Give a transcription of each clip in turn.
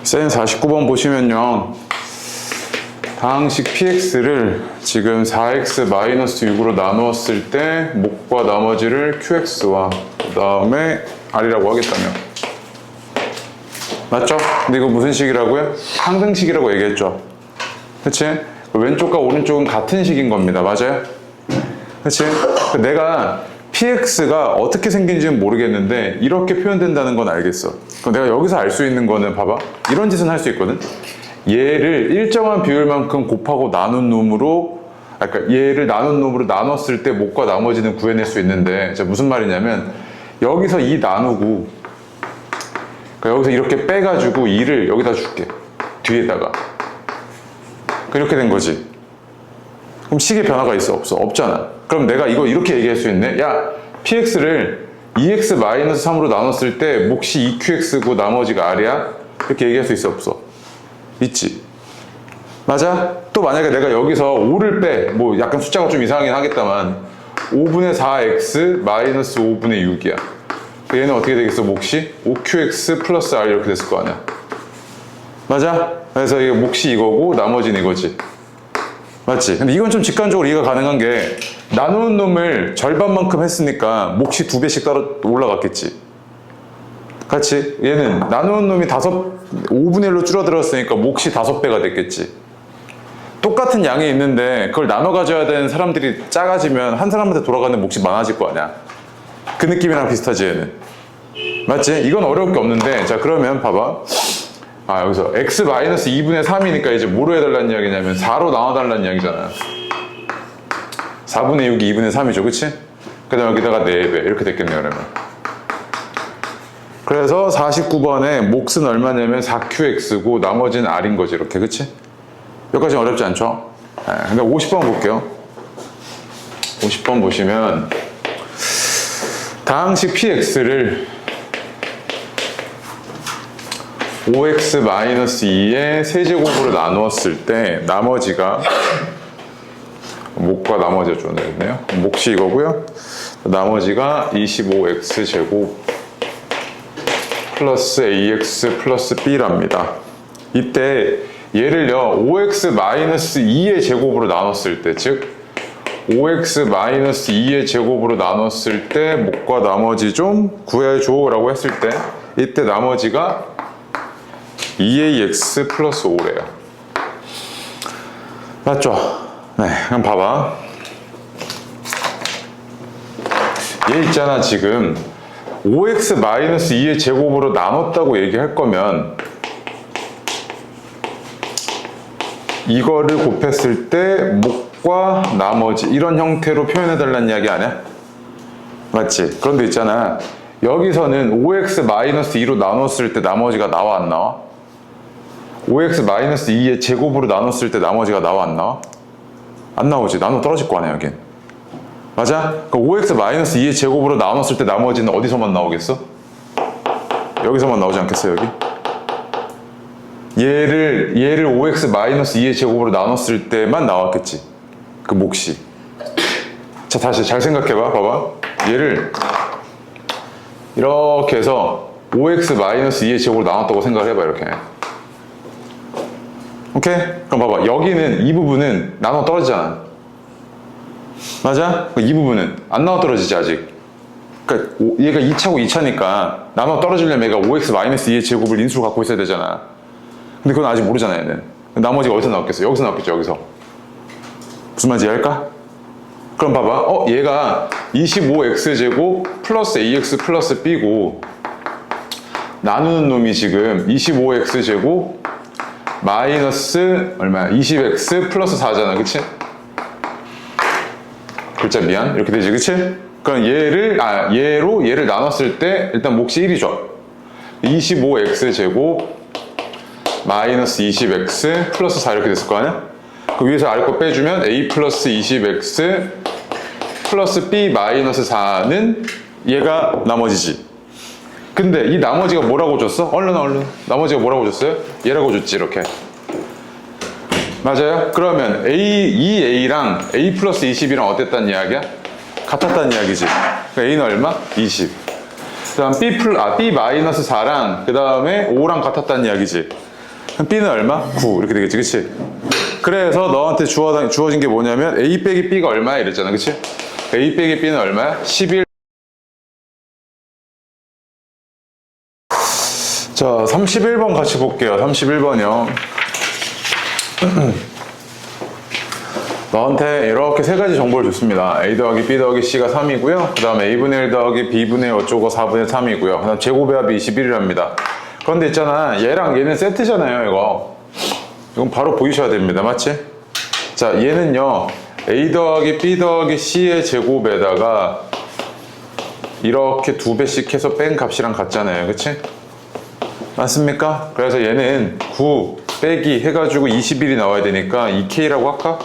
쌤 49번 보시면요, 다항식 px를 지금 4x-6으로 나누었을 때 목과 나머지를 qx와 그 다음에 r이라고 하겠다며. 맞죠? 근데 이거 무슨 식이라고요? 항등식이라고 얘기했죠. 그치? 왼쪽과 오른쪽은 같은 식인 겁니다. 맞아요? 그치? 내가 px가 어떻게 생긴지는 모르겠는데 이렇게 표현된다는 건 알겠어. 그럼 내가 여기서 알 수 있는 거는 봐봐, 이런 짓은 할 수 있거든. 얘를 일정한 비율만큼 곱하고 나눈 놈으로, 그러니까 얘를 나눈 놈으로 나눴을 때 목과 나머지는 구해낼 수 있는데, 자, 무슨 말이냐면 여기서 2 나누고, 그러니까 여기서 이렇게 빼가지고 2를 여기다 줄게, 뒤에다가. 이렇게 된 거지. 그럼 식의 변화가 있어? 없어? 없잖아. 그럼 내가 이거 이렇게 얘기할 수 있네. 야, px를 2x-3으로 나눴을 때 몫이 2qx고 나머지가 r이야? 이렇게 얘기할 수 있어? 없어? 있지. 맞아? 또 만약에 내가 여기서 5를 빼, 뭐 약간 숫자가 좀 이상하긴 하겠다만 5분의 4x 마이너스 5분의 6이야. 얘는 어떻게 되겠어? 몫이 5qx 플러스 r 이렇게 됐을 거 아니야. 맞아? 그래서 이게 몫이 이거고 나머지는 이거지. 맞지? 근데 이건 좀 직관적으로 이해가 가능한 게, 나누는 놈을 절반만큼 했으니까 몫이 2배씩 따로 올라갔겠지. 같이? 얘는 나누는 놈이 5분의 1로 줄어들었으니까 몫이 5배가 됐겠지. 똑같은 양이 있는데 그걸 나눠 가져야 되는 사람들이 작아지면 한 사람한테 돌아가는 몫이 많아질 거 아니야. 그 느낌이랑 비슷하지, 얘는. 맞지? 이건 어려울 게 없는데, 자, 그러면 봐봐. 여기서 x-2분의 3이니까 이제 뭐로 해달라는 이야기냐면 4로 나눠달라는 이야기잖아. 4분의 6이 2분의 3이죠, 그치? 그 다음에 여기다가 4배 이렇게 됐겠네요, 그러면. 그래서 49번에 몫은 얼마냐면 4qx고 나머지는 r인 거지, 이렇게. 그치? 여기까지는 어렵지 않죠? 네, 근데 50번 볼게요. 50번 보시면 다항식 px를 5x-2의 세제곱으로 나누었을 때 나머지가, 목과 나머지가 주어졌네요. 몫이 이거고요. 나머지가 25x제곱 플러스 ax 플러스 b랍니다. 이때 얘를요 5x-2의 제곱으로 나눴을 때, 즉 5x-2의 제곱으로 나눴을 때 목과 나머지 좀 구해줘 라고 했을 때, 이때 나머지가 2ax 플러스 5래요. 맞죠? 네, 그럼 봐봐. 얘 있잖아, 지금 5x-2의 제곱으로 나눴다고 얘기할 거면 이거를 곱했을 때 목과 나머지 이런 형태로 표현해달라는 이야기 아니야? 맞지? 그런데 있잖아, 여기서는 5x-2로 나눴을 때 나머지가 나와 안 나와? 5x-2의 제곱으로 나눴을 때 나머지가 나와 안 나와? 안 나오지. 나눠 떨어질 거 아니야, 여긴. 맞아? 그러니까 5x-2의 제곱으로 나눴을 때 나머지는 어디서만 나오겠어? 여기서만 나오지 않겠어, 여기? 얘를 5x-2의 제곱으로 나눴을 때만 나왔겠지, 그 몫이. 자, 다시 잘 생각해봐. 봐봐. 얘를 이렇게 해서 5x-2의 제곱으로 나눴다고 생각을 해봐, 이렇게. 오케이? 그럼 봐봐. 여기는 이 부분은 나눠 떨어지잖아. 맞아? 이 부분은 안 나눠 떨어지지, 아직. 그러니까 얘가 2차고 2차니까 나눠 떨어지려면 얘가 5x-2의 제곱을 인수로 갖고 있어야 되잖아. 근데 그건 아직 모르잖아, 얘는. 나머지가 어디서 나왔겠어? 여기서 나왔겠죠, 여기서. 무슨 말인지 이해할까? 그럼 봐봐. 얘가 25x제곱 플러스 ax 플러스 b고, 나누는 놈이 지금 25x제곱 마이너스 얼마야? 20x 플러스 4잖아, 그치? 글자 미안, 이렇게 되지, 그치? 그럼 얘를 나눴을 때 일단 몫이 1이죠. 25x 제곱 마이너스 20x 플러스 4 이렇게 됐을 거 아니야? 그 위에서 아래 거 빼주면 a 플러스 20x 플러스 b 마이너스 4는 얘가 나머지지. 근데 이 나머지가 뭐라고 줬어? 얼른 나머지가 뭐라고 줬어요? 얘라고 줬지, 이렇게. 맞아요? 그러면 A랑 A 플러스 20이랑 어땠다는 이야기야? 같았다는 이야기지. 그러니까 A는 얼마? 20. 그 다음 B 마이너스 4랑 그 다음에 5랑 같았다는 이야기지. 그럼 B는 얼마? 9 이렇게 되겠지, 그치? 그래서 너한테 주어진 게 뭐냐면 A 빼기 B가 얼마야 이랬잖아, 그치? A 빼기 B는 얼마야? 11. 자, 31번 같이 볼게요. 31번이요. 너한테 이렇게 세 가지 정보를 줬습니다. A 더하기 B 더하기 C가 3이고요. 그 다음에 A분의 1 더하기 B분의 1 어쩌고 4분의 3이고요. 그 다음 제곱의 합이 21이랍니다. 그런데 있잖아. 얘랑 얘는 세트잖아요, 이거. 이건 바로 보이셔야 됩니다. 맞지? 자, 얘는요. A 더하기 B 더하기 C의 제곱에다가 이렇게 2배씩 해서 뺀 값이랑 같잖아요. 그치? 맞습니까? 그래서 얘는 9 빼기 해가지고 21이 나와야 되니까 2K라고 할까?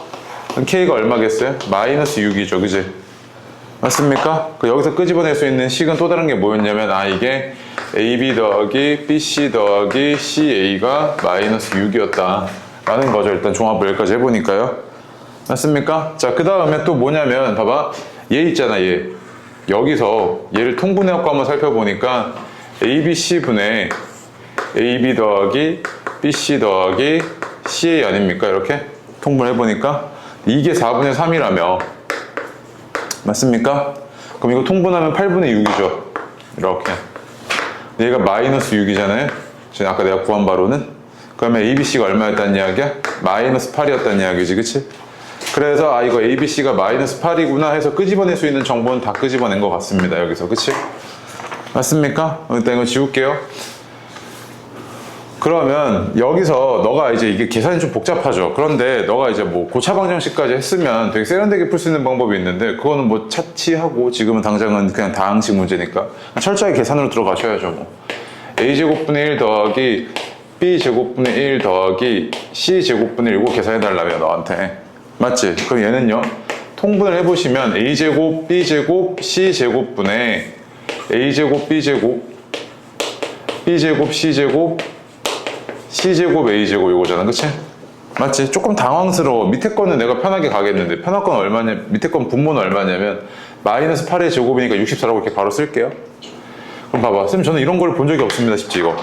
그럼 K가 얼마겠어요? 마이너스 6이죠. 그지? 맞습니까? 여기서 끄집어낼 수 있는 식은 또 다른 게 뭐였냐면 이게 AB 더하기 BC 더하기 CA가 마이너스 6이었다 라는 거죠. 일단 종합을 여기까지 해보니까요. 맞습니까? 자, 그 다음에 또 뭐냐면 봐봐. 얘 있잖아, 얘. 여기서 얘를 통분해갖고 한번 살펴보니까 ABC분의 AB 더하기 BC 더하기 CA 아닙니까? 이렇게 통분해보니까 이게 4분의 3이라며. 맞습니까? 그럼 이거 통분하면 8분의 6이죠. 이렇게. 얘가 마이너스 6이잖아요. 지금 아까 내가 구한 바로는. 그러면 ABC가 얼마였다는 이야기야? 마이너스 8이었다는 이야기지, 그치? 그래서 이거 ABC가 마이너스 8이구나 해서 끄집어낼 수 있는 정보는 다 끄집어낸 것 같습니다. 여기서, 그치? 맞습니까? 일단 이거 지울게요. 그러면 여기서 너가 이제 이게 계산이 좀 복잡하죠. 그런데 너가 이제 뭐 고차방정식까지 했으면 되게 세련되게 풀 수 있는 방법이 있는데 그거는 뭐 차치하고 지금은 당장은 그냥 다항식 문제니까 철저하게 계산으로 들어가셔야죠. 뭐. A제곱분의 1 더하기 B제곱분의 1 더하기 C제곱분의 1 이거 계산해달라며 너한테. 맞지? 그럼 얘는요. 통분을 해보시면 A제곱 B제곱 C제곱분의 A제곱 B제곱 B제곱 C제곱 C제곱 A제곱 이거잖아, 그치? 맞지? 조금 당황스러워. 밑에 거는 내가 편하게 가겠는데 편할 건 얼마냐, 밑에 건 분모는 얼마냐면 마이너스 8의 제곱이니까 64라고 이렇게 바로 쓸게요. 그럼 봐봐. 쌤 저는 이런 걸 본 적이 없습니다. 싶지 이거.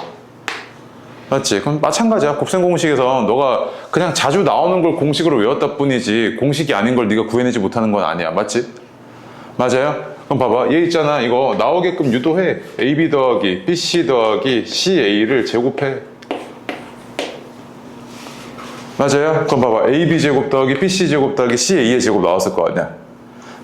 맞지? 그럼 마찬가지야. 곱셈 공식에서 너가 그냥 자주 나오는 걸 공식으로 외웠다 뿐이지 공식이 아닌 걸 네가 구해내지 못하는 건 아니야. 맞지? 맞아요? 그럼 봐봐. 얘 있잖아. 이거 나오게끔 유도해. AB 더하기 BC 더하기 CA를 제곱해. 맞아요? 그럼 봐봐. AB제곱 더하기 BC제곱 더하기 CA의 제곱 나왔을 거 아니야.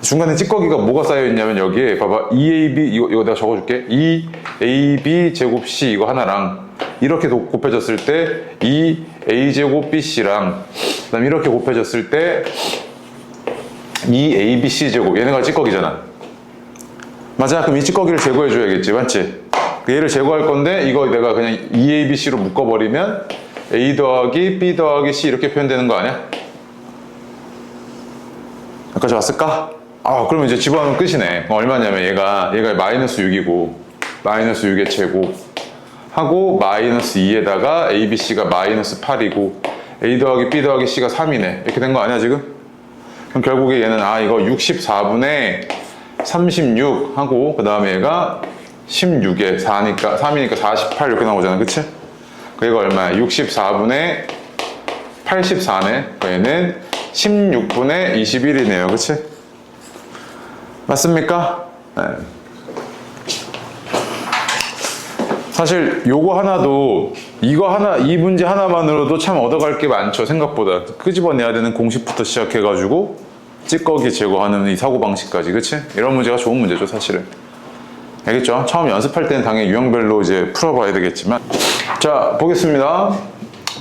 중간에 찌꺼기가 뭐가 쌓여있냐면 여기에 봐봐. EAB 이거 내가 적어줄게. EAB 제곱 C 이거 하나랑 이렇게 곱해졌을 때 EA제곱 BC랑 그 다음에 이렇게 곱해졌을 때 EABC 제곱 얘네가 찌꺼기잖아. 맞아? 그럼 이 찌꺼기를 제거해줘야겠지. 맞지? 얘를 제거할 건데 이거 내가 그냥 EABC로 묶어버리면 A 더하기 B 더하기 C 이렇게 표현되는 거 아니야? 여기까지 왔을까? 그러면 이제 집어넣으면 끝이네. 얼마냐면 얘가 마이너스 6이고 마이너스 6의 제곱 하고 마이너스 2에다가 A, B, C가 마이너스 8이고 A 더하기 B 더하기 C가 3이네. 이렇게 된 거 아니야 지금? 그럼 결국에 얘는 이거 64분의 36 하고 그 다음에 얘가 16에 4니까 3이니까 48 이렇게 나오잖아. 그치? 그게 얼마야? 64분의 84네. 얘는 16분의 21이네요. 그치? 맞습니까? 네. 사실 요거 하나도 이 문제 하나만으로도 참 얻어갈 게 많죠. 생각보다 끄집어내야 되는 공식부터 시작해가지고 찌꺼기 제거하는 이 사고방식까지. 그치? 이런 문제가 좋은 문제죠. 사실은. 알겠죠? 처음 연습할 때는 당연히 유형별로 이제 풀어봐야 되겠지만 자 보겠습니다.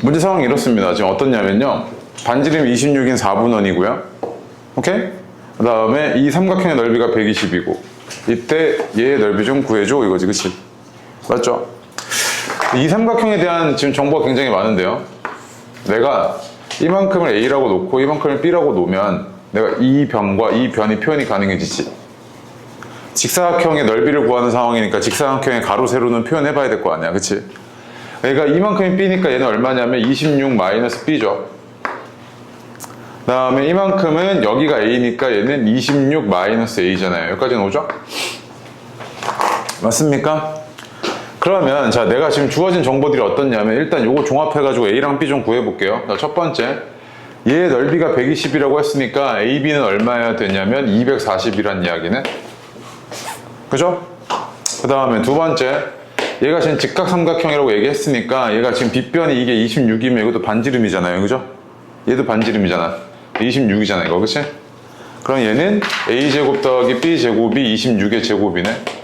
문제 상황이 이렇습니다. 지금 어떻냐면요. 반지름 26인 4분원이고요. 오케이? 그 다음에 이 삼각형의 넓이가 120이고 이때 얘의 넓이 좀 구해줘 이거지. 그치? 맞죠? 이 삼각형에 대한 지금 정보가 굉장히 많은데요. 내가 이만큼을 A라고 놓고 이만큼을 B라고 놓으면 내가 이 변과 이 변이 표현이 가능해지지. 직사각형의 넓이를 구하는 상황이니까 직사각형의 가로 세로는 표현해봐야 될 거 아니야. 그치? 그러니까 이만큼이 B니까 얘는 얼마냐면 26 마이너스 B죠. 그 다음에 이만큼은 여기가 A니까 얘는 26 마이너스 A잖아요. 여기까지는 오죠? 맞습니까? 그러면 자, 내가 지금 주어진 정보들이 어떻냐면 일단 요거 종합해가지고 A랑 B 좀 구해볼게요. 자, 첫 번째, 얘의 넓이가 120이라고 했으니까 AB는 얼마여야 되냐면 240이란 이야기네. 그죠? 그 다음에 두 번째, 얘가 지금 직각삼각형이라고 얘기했으니까 얘가 지금 빗변이 이게 26이면 이것도 반지름이잖아요. 그죠? 얘도 반지름이잖아. 26이잖아 이거. 그치? 그럼 얘는 A제곱 더하기 B제곱이 26의 제곱이네.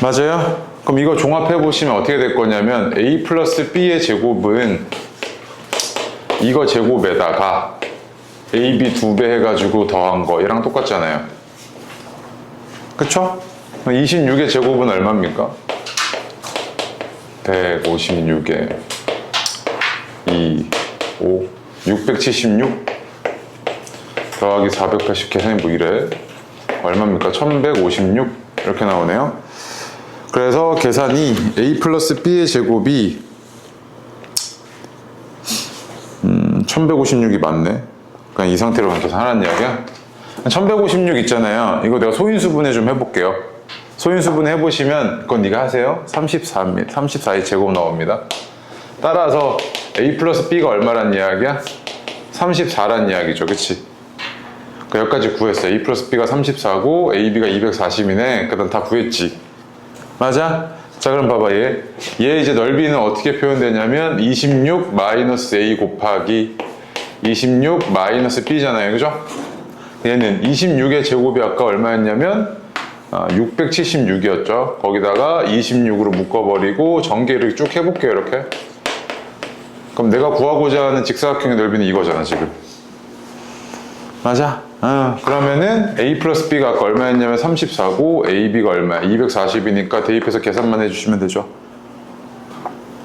맞아요? 그럼 이거 종합해보시면 어떻게 될 거냐면 A 플러스 B의 제곱은 이거 제곱에다가 AB 2배 해가지고 더한 거 얘랑 똑같잖아요. 그쵸? 26의 제곱은 얼마입니까? 156에 2, 5, 676 더하기 480 계산이 뭐 이래? 얼마입니까? 1156 이렇게 나오네요. 그래서 계산이 A 플러스 B의 제곱이 1156이 맞네. 그냥 이 상태로 계산하라는 이야기야. 1156 있잖아요. 이거 내가 소인수분해 좀 해볼게요. 소인수분해 해보시면 그건 네가 하세요. 34입니다. 34의 제곱 나옵니다. 따라서 A 플러스 B가 얼마란 이야기야? 34란 이야기죠. 그치? 여기까지 구했어. A 플러스 B가 34고 AB가 240이네. 그 다음 다 구했지. 맞아? 자, 그럼 봐봐. 얘 이제 넓이는 어떻게 표현되냐면 26 마이너스 A 곱하기 26 마이너스 B잖아요. 그죠? 얘는 26의 제곱이 아까 얼마였냐면 676이었죠. 거기다가 26으로 묶어버리고 전개를 쭉 해볼게요. 이렇게. 그럼 내가 구하고자 하는 직사각형의 넓이는 이거잖아 지금. 맞아? 그러면은 A 플러스 B가 아까 얼마였냐면 34고 AB가 얼마야? 240이니까 대입해서 계산만 해주시면 되죠.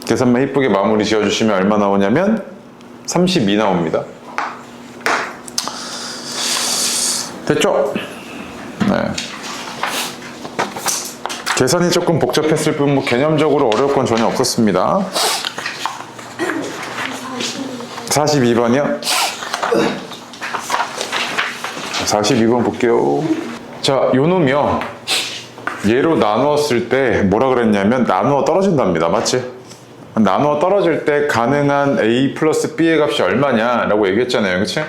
계산만 이쁘게 마무리 지어주시면 얼마 나오냐면 32 나옵니다. 됐죠? 네. 계산이 조금 복잡했을 뿐 뭐 개념적으로 어려울 건 전혀 없었습니다. 42번이요? 42번 볼게요. 자, 요 놈이요. 얘로 나누었을 때 뭐라 그랬냐면 나누어 떨어진답니다. 맞지? 나누어 떨어질 때 가능한 A 플러스 B의 값이 얼마냐 라고 얘기했잖아요. 그치?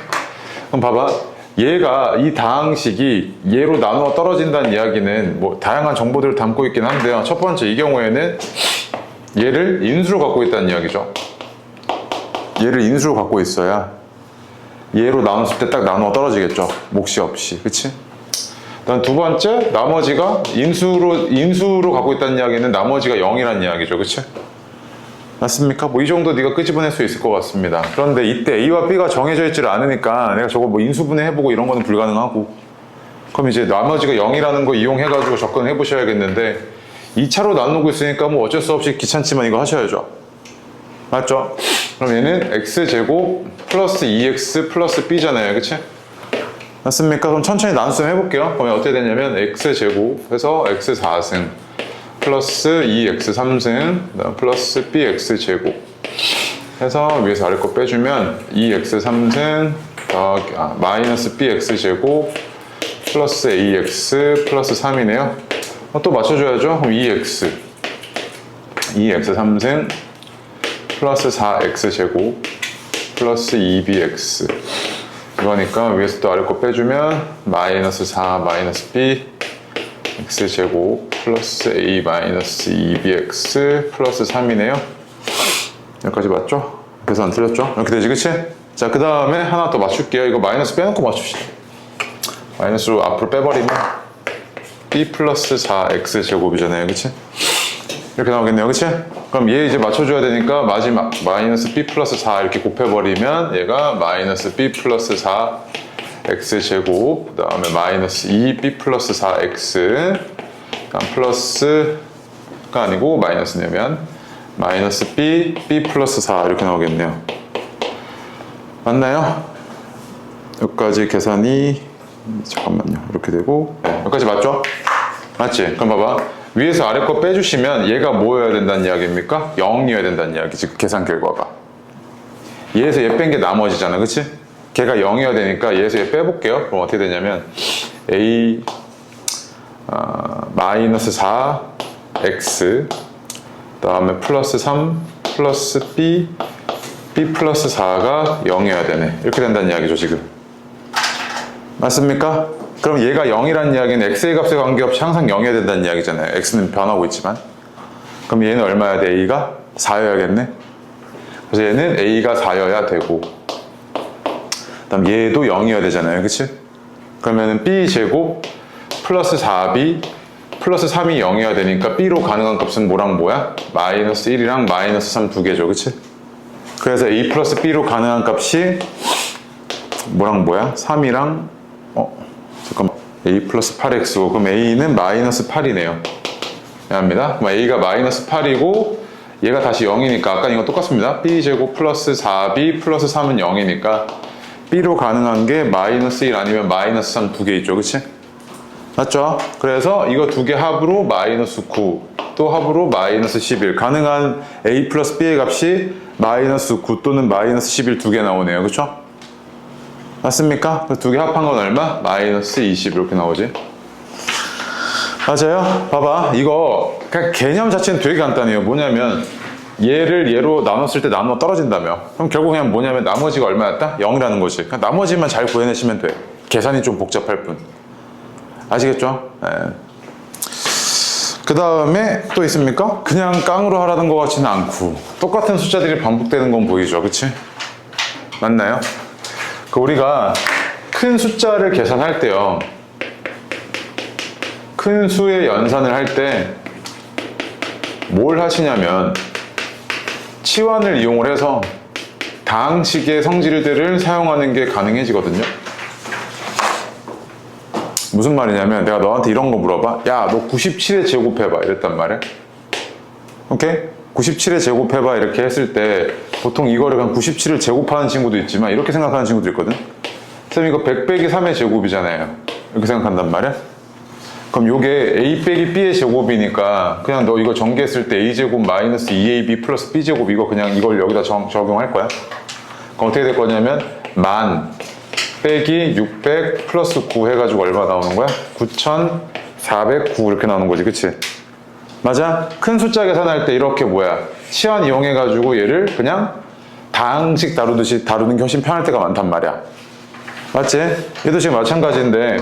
그럼 봐봐. 얘가 이 다항식이 얘로 나누어 떨어진다는 이야기는 뭐 다양한 정보들을 담고 있긴 한데요. 첫 번째 이 경우에는 얘를 인수로 갖고 있다는 이야기죠. 얘를 인수로 갖고 있어야 얘로 나눴을 때 딱 나누어 떨어지겠죠. 몫이 없이. 그치? 그다음 두 번째, 나머지가 인수로 갖고 있다는 이야기는 나머지가 0이라는 이야기죠. 그치? 맞습니까? 뭐 이 정도 네가 끄집어낼 수 있을 것 같습니다. 그런데 이때 A와 B가 정해져 있지를 않으니까 내가 저거 뭐 인수분해 해보고 이런 거는 불가능하고, 그럼 이제 나머지가 0이라는 거 이용해가지고 접근해 보셔야겠는데 2차로 나누고 있으니까 뭐 어쩔 수 없이 귀찮지만 이거 하셔야죠. 맞죠? 그럼 얘는 x제곱 플러스 2x 플러스 b잖아요. 그치? 맞습니까? 그럼 천천히 나눗셈 해볼게요. 그러면 어떻게 되냐면 x제곱 해서 x4승 플러스 2x3승 플러스 bx제곱 해서 위에서 아래 거 빼주면 2x3승 더하기 마이너스 bx제곱 플러스 ax 플러스 3이네요. 또 맞춰줘야죠. 그럼 2x3승 플러스 4x제곱 플러스 2bx 이거니까 위에서 또 아래 거 빼주면 마이너스 4 마이너스 b x제곱 플러스 a 마이너스 2bx 플러스 3이네요. 여기까지 맞죠? 그래서 안 틀렸죠? 이렇게 되지, 그치? 자, 그 다음에 하나 더 맞출게요. 이거 마이너스 빼놓고 맞춥시다. 마이너스로 앞으로 빼버리면 b 플러스 4x제곱이잖아요. 그치? 이렇게 나오겠네요. 그치? 그럼 얘 이제 맞춰줘야 되니까 마지막 마이너스 b 플러스 4 이렇게 곱해버리면 얘가 마이너스 b 플러스 4 x제곱 그 다음에 마이너스 2b 플러스 4x 그다음 플러스가 아니고 마이너스냐면 마이너스 b 플러스 4 이렇게 나오겠네요. 맞나요? 여기까지 계산이 잠깐만요. 이렇게 되고 여기까지 맞죠? 맞지? 그럼 봐봐. 위에서 아래 거 빼주시면 얘가 뭐여야 된다는 이야기입니까? 0이어야 된다는 이야기지. 계산 결과가. 얘에서 얘 뺀 게 나머지잖아. 그치? 걔가 0이어야 되니까 얘에서 얘 빼볼게요. 그럼 어떻게 되냐면 A 마이너스 4 x 다음에 플러스 3 플러스 b 플러스 4가 0이어야 되네. 이렇게 된다는 이야기죠 지금. 맞습니까? 그럼 얘가 0이라는 이야기는 x의 값에 관계없이 항상 0이어야 된다는 이야기잖아요. x는 변하고 있지만. 그럼 얘는 얼마여야 돼? a가 4여야겠네. 그래서 얘는 a가 4여야 되고, 그 다음 얘도 0이어야 되잖아요. 그치? 그러면은 b제곱 플러스 4b 플러스 3이 0이어야 되니까 b로 가능한 값은 뭐랑 뭐야? 마이너스 1이랑 마이너스 3 두 개죠. 그치? 그래서 a 플러스 b로 가능한 값이 뭐랑 뭐야? 3이랑 잠깐만, a 플러스 8x고, 그럼 a는 마이너스 8이네요. 미안합니다. 그럼 a가 마이너스 8이고 얘가 다시 0이니까 아까 이거 똑같습니다. b제곱 플러스 4b 플러스 3은 0이니까 b로 가능한 게 마이너스 1 아니면 마이너스 3 두 개 있죠. 그치? 맞죠? 그래서 이거 두 개 합으로 마이너스 9, 또 합으로 마이너스 11. 가능한 a 플러스 b의 값이 마이너스 9 또는 마이너스 11 두 개 나오네요. 그쵸? 맞습니까? 두 개 합한 건 얼마? 마이너스 20 이렇게 나오지. 맞아요? 봐봐. 이거 그냥 개념 자체는 되게 간단해요. 뭐냐면 얘를 얘로 나눴을 때 나누어 떨어진다며. 그럼 결국 그냥 뭐냐면 나머지가 얼마였다? 0이라는 거지. 그냥 나머지만 잘 구해내시면 돼. 계산이 좀 복잡할 뿐. 아시겠죠? 네. 그 다음에 또 있습니까? 그냥 깡으로 하라는 것 같지는 않고 똑같은 숫자들이 반복되는 건 보이죠. 그치? 맞나요? 우리가 큰 숫자를 계산할 때요, 큰 수의 연산을 할 때 뭘 하시냐면 치환을 이용을 해서 다항식의 성질들을 사용하는 게 가능해지거든요. 무슨 말이냐면 내가 너한테 이런 거 물어봐. 야, 너 97에 제곱해봐 이랬단 말이야. 오케이? 97에 제곱해봐 이렇게 했을 때 보통 이거를 그냥 97을 제곱하는 친구도 있지만 이렇게 생각하는 친구도 있거든. 쌤 이거 100 빼기 3의 제곱이잖아요. 이렇게 생각한단 말이야. 그럼 요게 a 빼기 b의 제곱이니까 그냥 너 이거 전개했을 때 a제곱 마이너스 2ab 플러스 b제곱 이거 그냥 이걸 여기다 적용할 거야. 그럼 어떻게 될 거냐면 만 빼기 600 플러스 9 해가지고 얼마 나오는 거야? 9409 이렇게 나오는 거지. 그치? 맞아? 큰 숫자 계산할 때 이렇게 뭐야? 치환 이용해가지고 얘를 그냥 다항식 다루듯이 다루는 게 훨씬 편할 때가 많단 말이야. 맞지? 얘도 지금 마찬가지인데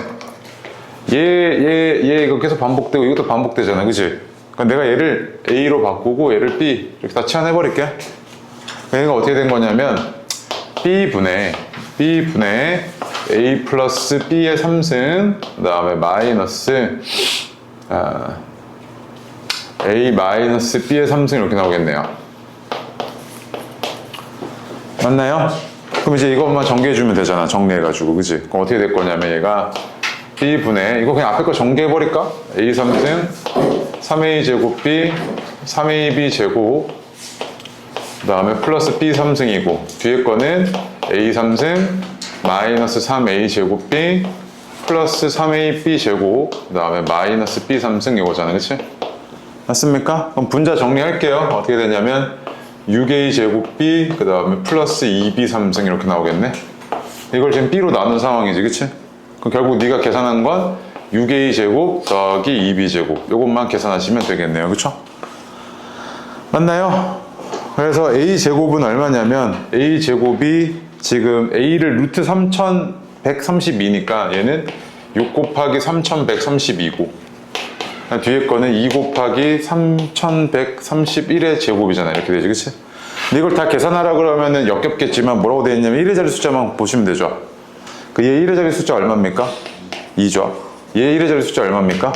얘 이거 계속 반복되고 이것도 반복되잖아. 그치? 그러니까 내가 얘를 A로 바꾸고 얘를 B 이렇게 다 치환해버릴게. 얘가 어떻게 된 거냐면 B분의 A 플러스 B의 3승 그 다음에 마이너스 A 마이너스 B의 3승 이렇게 나오겠네요. 맞나요? 그럼 이제 이것만 정리해주면 되잖아. 정리해가지고. 그치? 그럼 어떻게 될 거냐면 얘가 B분의 이거 그냥 앞에 거 정리해버릴까? A 3승 3A 제곱 B 3AB 제곱 그 다음에 플러스 B 3승이고 뒤에 거는 A 3승 마이너스 3A 제곱 B 플러스 3AB 제곱 그 다음에 마이너스 B 3승 이거잖아. 그치? 맞습니까? 그럼 분자 정리할게요. 어떻게 되냐면 6A 제곱 B 그 다음에 플러스 2B 3승 이렇게 나오겠네. 이걸 지금 B로 나눈 상황이지. 그치? 그럼 결국 네가 계산한 건 6A 제곱 더하기 2B 제곱 이것만 계산하시면 되겠네요. 그쵸? 맞나요? 그래서 A 제곱은 얼마냐면 A 제곱이 지금 A를 루트 3132니까 얘는 6 곱하기 3132고 뒤에 거는 2 곱하기 3131의 제곱이잖아. 이렇게 되지. 그치? 근데 이걸 다 계산하라 그러면은 역겹겠지만 뭐라고 되어 있냐면 1의 자리 숫자만 보시면 되죠. 그 얘 1의 자리 숫자 얼마입니까? 2죠. 얘 1의 자리 숫자 얼마입니까?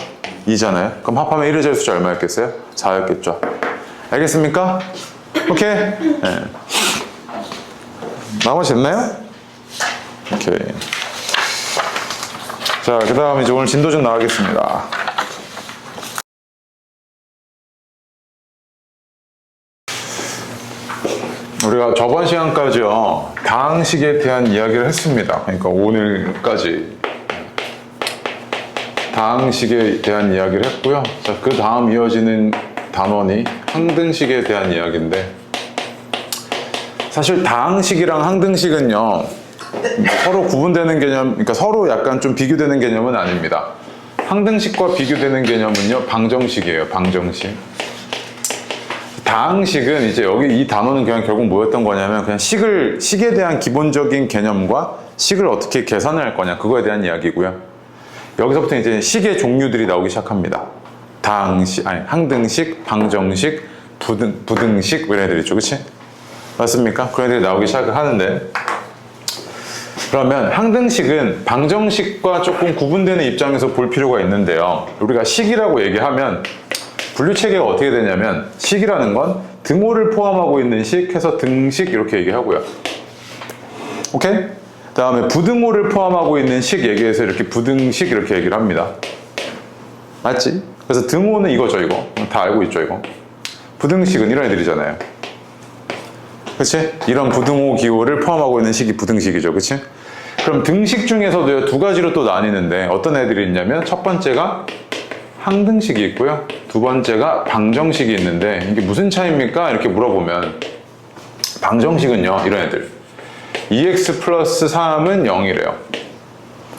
2잖아요. 그럼 합하면 1의 자리 숫자 얼마였겠어요? 4였겠죠. 알겠습니까? 오케이? 네. 나머지 됐나요? 오케이. 자, 그 다음 이제 오늘 진도 좀 나가겠습니다. 우리가 저번 시간까지요 다항식에 대한 이야기를 했습니다. 그러니까 오늘까지 다항식에 대한 이야기를 했고요. 자, 그 다음 이어지는 단원이 항등식에 대한 이야기인데 사실 다항식이랑 항등식은요 서로 구분되는 개념, 그러니까 서로 약간 좀 비교되는 개념은 아닙니다. 항등식과 비교되는 개념은요, 방정식이에요. 방정식. 다항식은 이제 여기 이 단어는 그냥 결국 뭐였던 거냐면 그냥 식에 대한 기본적인 개념과 식을 어떻게 계산할 거냐 그거에 대한 이야기고요. 여기서부터 이제 식의 종류들이 나오기 시작합니다. 다항식, 아니 항등식, 방정식, 부등식 이런 애들 있죠, 그치? 맞습니까? 그런 애들이 나오기 시작을 하는데, 그러면 항등식은 방정식과 조금 구분되는 입장에서 볼 필요가 있는데요. 우리가 식이라고 얘기하면 분류체계가 어떻게 되냐면 식이라는 건 등호를 포함하고 있는 식 해서 등식 이렇게 얘기하고요. 오케이? 그 다음에 부등호를 포함하고 있는 식 얘기해서 이렇게 부등식 이렇게 얘기를 합니다. 맞지? 그래서 등호는 이거죠, 이거. 다 알고 있죠, 이거. 부등식은 이런 애들이잖아요. 그치? 이런 부등호 기호를 포함하고 있는 식이 부등식이죠, 그치? 그럼 등식 중에서도 두 가지로 또 나뉘는데 어떤 애들이 있냐면 첫 번째가 항등식이 있고요. 두 번째가 방정식이 있는데 이게 무슨 차이입니까? 이렇게 물어보면 방정식은요, 이런 애들 2x 플러스 3은 0이래요.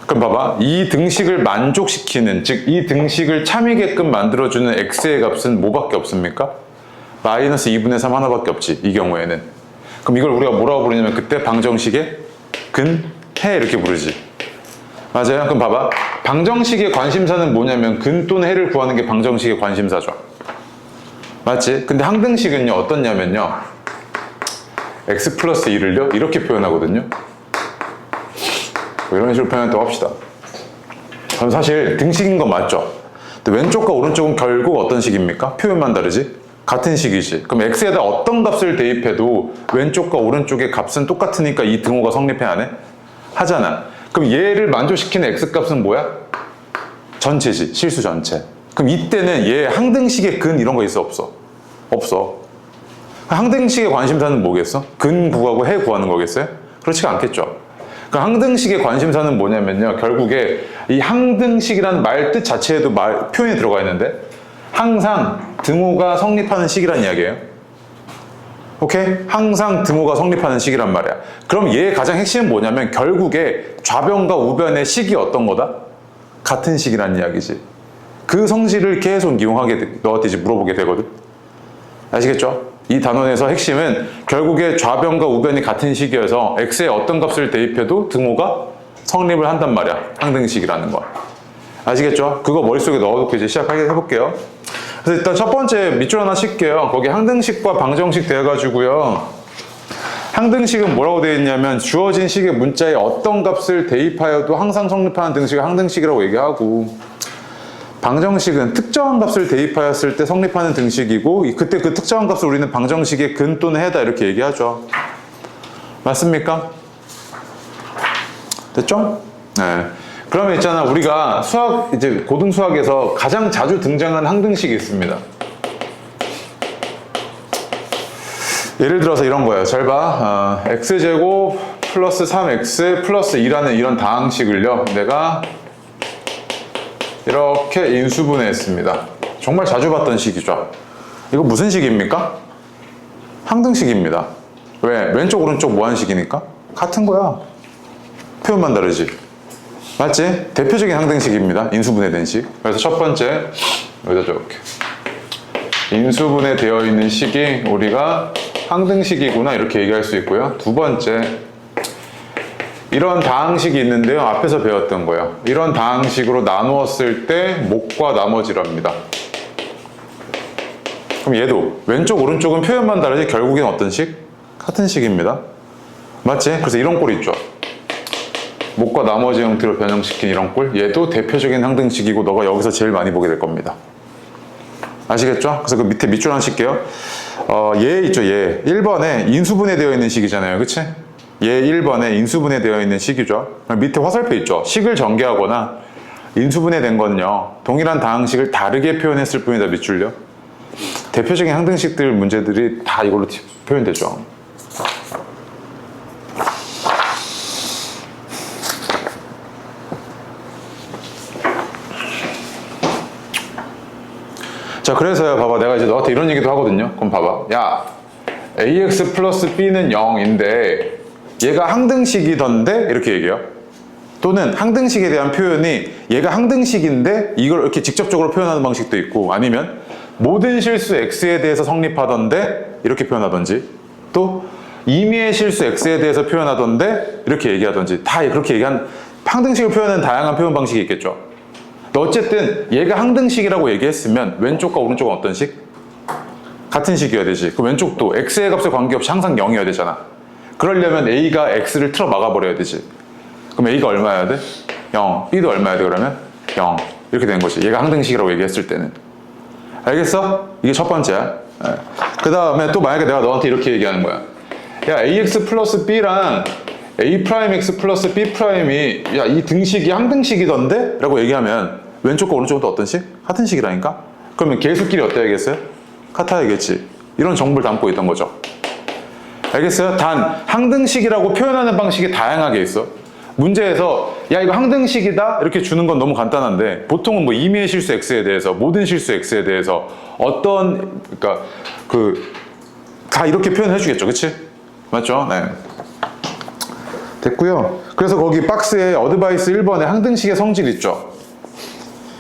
그럼 봐봐, 이 등식을 만족시키는, 즉 이 등식을 참이게끔 만들어주는 x의 값은 뭐밖에 없습니까? 마이너스 2분의 3 하나밖에 없지, 이 경우에는. 그럼 이걸 우리가 뭐라고 부르냐면 그때 방정식의 근해 이렇게 부르지. 맞아요? 그럼 봐봐, 방정식의 관심사는 뭐냐면 근 또는 해를 구하는 게 방정식의 관심사죠. 맞지? 근데 항등식은요 어떻냐면요 x 플러스 2를요 이렇게 표현하거든요. 뭐 이런 식으로 표현한다고 합시다. 그럼 사실 등식인 건 맞죠? 근데 왼쪽과 오른쪽은 결국 어떤 식입니까? 표현만 다르지? 같은 식이지. 그럼 x에다 어떤 값을 대입해도 왼쪽과 오른쪽의 값은 똑같으니까 이 등호가 성립해 안 해? 하잖아. 그럼 얘를 만족시키는 x 값은 뭐야? 전체지. 실수 전체. 그럼 이때는 얘 항등식의 근 이런 거 있어 없어? 없어. 항등식의 관심사는 뭐겠어? 근 구하고 해 구하는 거겠어요? 그렇지가 않겠죠. 그 항등식의 관심사는 뭐냐면요, 결국에 이 항등식이라는 말 뜻 자체에도 표현이 들어가 있는데 항상 등호가 성립하는 식이란 이야기예요. 오케이? 항상 등호가 성립하는 식이란 말이야. 그럼 얘의 가장 핵심은 뭐냐면 결국에 좌변과 우변의 식이 어떤 거다? 같은 식이란 이야기지. 그 성질을 계속 이용하게 너한테 이제 물어보게 되거든. 아시겠죠? 이 단원에서 핵심은 결국에 좌변과 우변이 같은 식이어서 x에 어떤 값을 대입해도 등호가 성립을 한단 말이야. 항등식이라는 거. 아시겠죠? 그거 머릿속에 넣어놓고 이제 시작하게 해볼게요. 그래서 일단 첫 번째 밑줄 하나 칠게요. 거기 항등식과 방정식 돼가지고요. 항등식은 뭐라고 되어 있냐면 주어진 식의 문자에 어떤 값을 대입하여도 항상 성립하는 등식을 항등식이라고 얘기하고, 방정식은 특정한 값을 대입하였을 때 성립하는 등식이고 그때 그 특정한 값을 우리는 방정식의 근 또는 해다 이렇게 얘기하죠. 맞습니까? 됐죠? 네. 그러면 있잖아, 우리가 수학, 이제 고등수학에서 가장 자주 등장하는 항등식이 있습니다. 예를 들어서 이런 거예요. 잘 봐. x제곱 플러스 3x 플러스 2라는 이런 다항식을요, 내가 이렇게 인수분해했습니다. 정말 자주 봤던 식이죠. 이거 무슨 식입니까? 항등식입니다. 왜? 왼쪽 오른쪽 무한 식이니까? 같은 거야. 표현만 다르지. 맞지? 대표적인 항등식입니다. 인수분해된 식. 그래서 첫 번째 여기다 저렇게 인수분해 되어 있는 식이 우리가 항등식이구나 이렇게 얘기할 수 있고요. 두 번째, 이런 다항식이 있는데요, 앞에서 배웠던 거예요. 이런 다항식으로 나누었을 때 목과 나머지랍니다. 그럼 얘도 왼쪽 오른쪽은 표현만 다르지 결국엔 어떤 식? 같은 식입니다. 맞지? 그래서 이런 꼴 있죠. 목과 나머지 형태로 변형시킨 이런 꼴. 얘도 대표적인 항등식이고 너가 여기서 제일 많이 보게 될 겁니다. 아시겠죠? 그래서 그 밑에 밑줄 하나 칠게요. 얘 있죠, 얘. 1번에 인수분해 되어 있는 식이잖아요. 그치? 얘 1번에 인수분해 되어 있는 식이죠. 밑에 화살표 있죠. 식을 전개하거나 인수분해 된 건요, 동일한 다항식을 다르게 표현했을 뿐이다, 밑줄요. 대표적인 항등식들 문제들이 다 이걸로 표현되죠. 자, 그래서요, 봐봐. 내가 이제 너한테 이런 얘기도 하거든요. 그럼 봐봐. 야, ax 플러스 b는 0인데 얘가 항등식이던데? 이렇게 얘기해요. 또는 항등식에 대한 표현이 얘가 항등식인데 이걸 이렇게 직접적으로 표현하는 방식도 있고, 아니면 모든 실수 x에 대해서 성립하던데 이렇게 표현하던지, 또 임의의 실수 x에 대해서 표현하던데 이렇게 얘기하던지, 다 그렇게 얘기한 항등식을 표현하는 다양한 표현 방식이 있겠죠. 어쨌든 얘가 항등식이라고 얘기했으면 왼쪽과 오른쪽은 어떤 식? 같은 식이어야 되지. 그 왼쪽도 x의 값에 관계없이 항상 0이어야 되잖아. 그러려면 a가 x를 틀어 막아버려야 되지. 그럼 a가 얼마여야 돼? 0. b도 얼마여야 돼 그러면? 0. 이렇게 된 거지. 얘가 항등식이라고 얘기했을 때는. 알겠어? 이게 첫 번째야. 그 다음에 또 만약에 내가 너한테 이렇게 얘기하는 거야. 야, ax 플러스 b랑 a 프라임 x 플러스 b 프라임이 야, 이 등식이 항등식이던데? 라고 얘기하면 왼쪽과 오른쪽은 또 어떤 식? 같은 식이라니까? 그러면 계수끼리 어때야겠어요? 같아야겠지. 이런 정보를 담고 있던 거죠. 알겠어요? 단 항등식이라고 표현하는 방식이 다양하게 있어. 문제에서 야 이거 항등식이다 이렇게 주는 건 너무 간단한데, 보통은 뭐 임의의 실수 x에 대해서, 모든 실수 x에 대해서 어떤, 그러니까 다 이렇게 표현해 주겠죠. 그치? 맞죠? 네. 됐고요. 그래서 거기 박스에 어드바이스 1번에 항등식의 성질 있죠.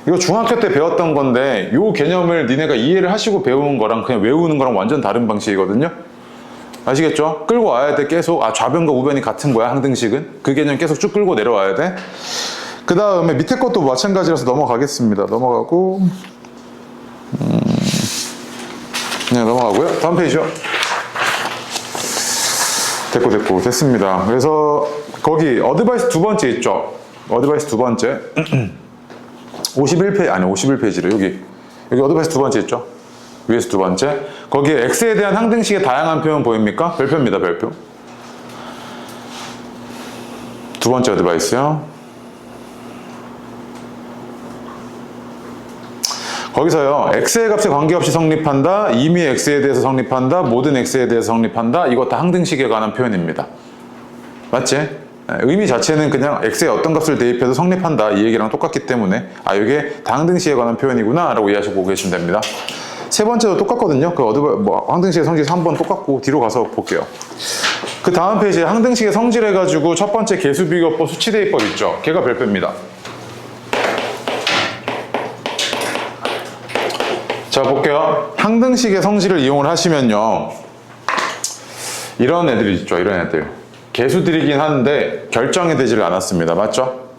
이거 중학교 때 배웠던 건데 이 개념을 니네가 이해를 하시고 배우는 거랑 그냥 외우는 거랑 완전 다른 방식이거든요. 아시겠죠? 끌고 와야 돼. 계속 좌변과 우변이 같은 거야. 항등식은 그 개념 계속 쭉 끌고 내려와야 돼. 그 다음에 밑에 것도 마찬가지라서 넘어가겠습니다. 넘어가고 네, 넘어가고요. 다음 페이지요. 됐고 됐습니다. 그래서 거기 어드바이스 두 번째 있죠. 어드바이스 두 번째 51페이지, 아니 51페이지래. 여기 어드바이스 두 번째 있죠. 위에서 두 번째. 거기에 x에 대한 항등식의 다양한 표현 보입니까? 별표입니다. 별표. 두 번째 어드바이스요. 거기서요, x의 값에 관계없이 성립한다, 임의 x에 대해서 성립한다, 모든 x에 대해서 성립한다, 이거 다 항등식에 관한 표현입니다. 맞지? 의미 자체는 그냥 x에 어떤 값을 대입해도 성립한다 이 얘기랑 똑같기 때문에 이게 다 항등식에 관한 표현이구나 라고 이해하시고 계시면 됩니다. 세 번째도 똑같거든요. 항등식의 성질 3번 똑같고, 뒤로 가서 볼게요. 그 다음 페이지에 항등식의 성질 해가지고 첫 번째 계수비교법 수치대입법 있죠. 걔가 별표입니다. 자, 볼게요. 항등식의 성질을 이용을 하시면요, 이런 애들이 있죠. 이런 애들. 계수들이긴 한데 결정이 되질 않았습니다. 맞죠?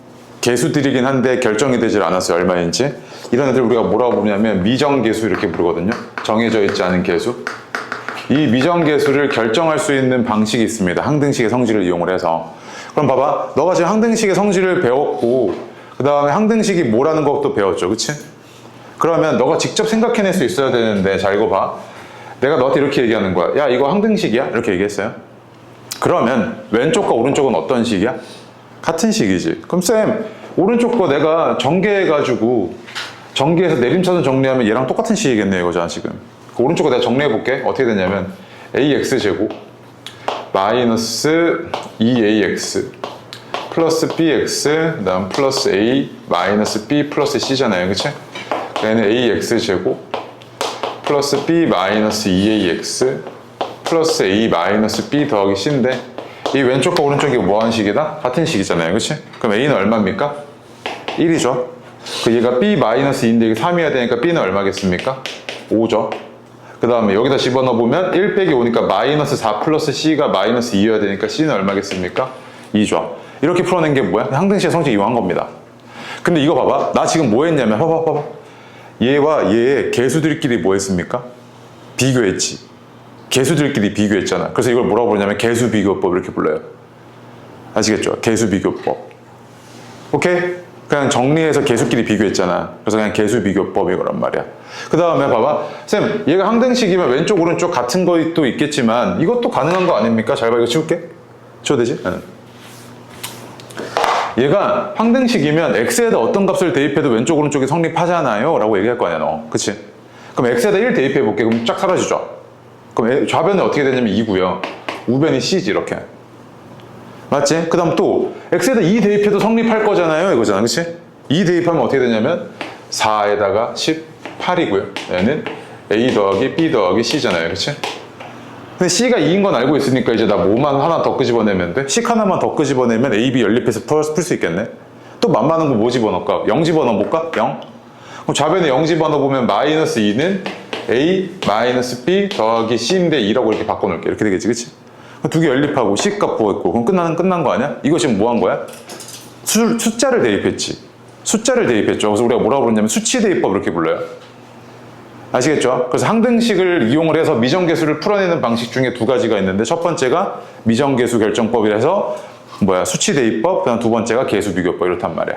계수들이긴 한데 결정이 되질 않았어요. 얼마인지. 이런 애들 우리가 뭐라고 부르냐면 미정계수 이렇게 부르거든요. 정해져 있지 않은 계수. 이 미정계수를 결정할 수 있는 방식이 있습니다. 항등식의 성질을 이용을 해서. 그럼 봐봐. 너가 지금 항등식의 성질을 배웠고 그 다음에 항등식이 뭐라는 것도 배웠죠. 그치? 그러면 너가 직접 생각해낼 수 있어야 되는데, 자 이거 봐. 내가 너한테 이렇게 얘기하는 거야. 야 이거 항등식이야? 이렇게 얘기했어요. 그러면 왼쪽과 오른쪽은 어떤 식이야? 같은 식이지. 그럼 쌤, 오른쪽 거 내가 전개해가지고 전개해서 내림차순 정리하면 얘랑 똑같은 식이겠네요. 이거잖아 지금. 오른쪽 거 내가 정리해볼게. 어떻게 되냐면 ax제곱 마이너스 2ax 플러스 bx 그 다음 플러스 a 마이너스 b 플러스 c잖아요. 그치? 얘는 ax제곱 플러스 b 마이너스 2ax 플러스 a 마이너스 b 더하기 c인데, 이 왼쪽과 오른쪽이 뭐하는 식이다? 같은 식이잖아요. 그치? 그럼 a는 얼마입니까? 1이죠. 그 얘가 b 마이너스 2인데 이게 3이어야 되니까 b는 얼마겠습니까? 5죠. 그 다음에 여기다 집어넣어 보면 1 빼기 5니까 마이너스 4 플러스 c가 마이너스 2여야 되니까 c는 얼마겠습니까? 2죠. 이렇게 풀어낸 게 뭐야? 항등식의 성질 이용한 겁니다. 근데 이거 봐봐. 나 지금 뭐 했냐면 봐봐. 얘와 얘의 계수들끼리 뭐 했습니까? 비교했지. 계수들끼리 비교했잖아. 그래서 이걸 뭐라고 부르냐면 계수비교법 이렇게 불러요. 아시겠죠? 계수비교법. 오케이? 그냥 정리해서 계수끼리 비교했잖아. 그래서 그냥 계수비교법이란 말이야. 그 다음에 봐봐. 쌤, 얘가 항등식이면 왼쪽 오른쪽 같은 것도 있겠지만 이것도 가능한 거 아닙니까? 잘 봐. 이거 치울게. 치워도 되지? 응. 얘가 항등식이면 x에다 어떤 값을 대입해도 왼쪽 오른쪽이 성립하잖아요 라고 얘기할 거 아니야 너. 그치? 그럼 x에다 1 대입해 볼게. 그럼 쫙 사라지죠. 그럼 좌변은 어떻게 되냐면 2고요. 우변이 c지 이렇게. 맞지? 그 다음 또 x에다 2 대입해도 성립할 거잖아요 이거잖아. 그치? 2 대입하면 어떻게 되냐면 4에다가 18이고요. 얘는 a 더하기 b 더하기 c잖아요. 그치? 근데 C가 2인 건 알고 있으니까 이제 나 뭐만 하나 더 끄집어내면 돼? 식 하나만 더 끄집어내면 A, B 연립해서 풀 수 있겠네? 또 만만한 거 뭐 집어넣을까? 0 집어넣어볼까? 0? 그럼 좌변에 0 집어넣어보면 마이너스 2는 A 마이너스 B 더하기 C인데 2라고 이렇게 바꿔놓을게. 이렇게 되겠지, 그치? 두 개 연립하고 C 값 구했고 그럼 끝난 거 아니야? 이거 지금 뭐 한 거야? 숫자를 대입했지. 숫자를 대입했죠. 그래서 우리가 뭐라고 부르냐면 수치 대입법 이렇게 불러요. 아시겠죠? 그래서 항등식을 이용을 해서 미정계수를 풀어내는 방식 중에 두 가지가 있는데 첫 번째가 미정계수 결정법이라서 수치 대입법, 그다음 두 번째가 계수 비교법 이렇단 말이야.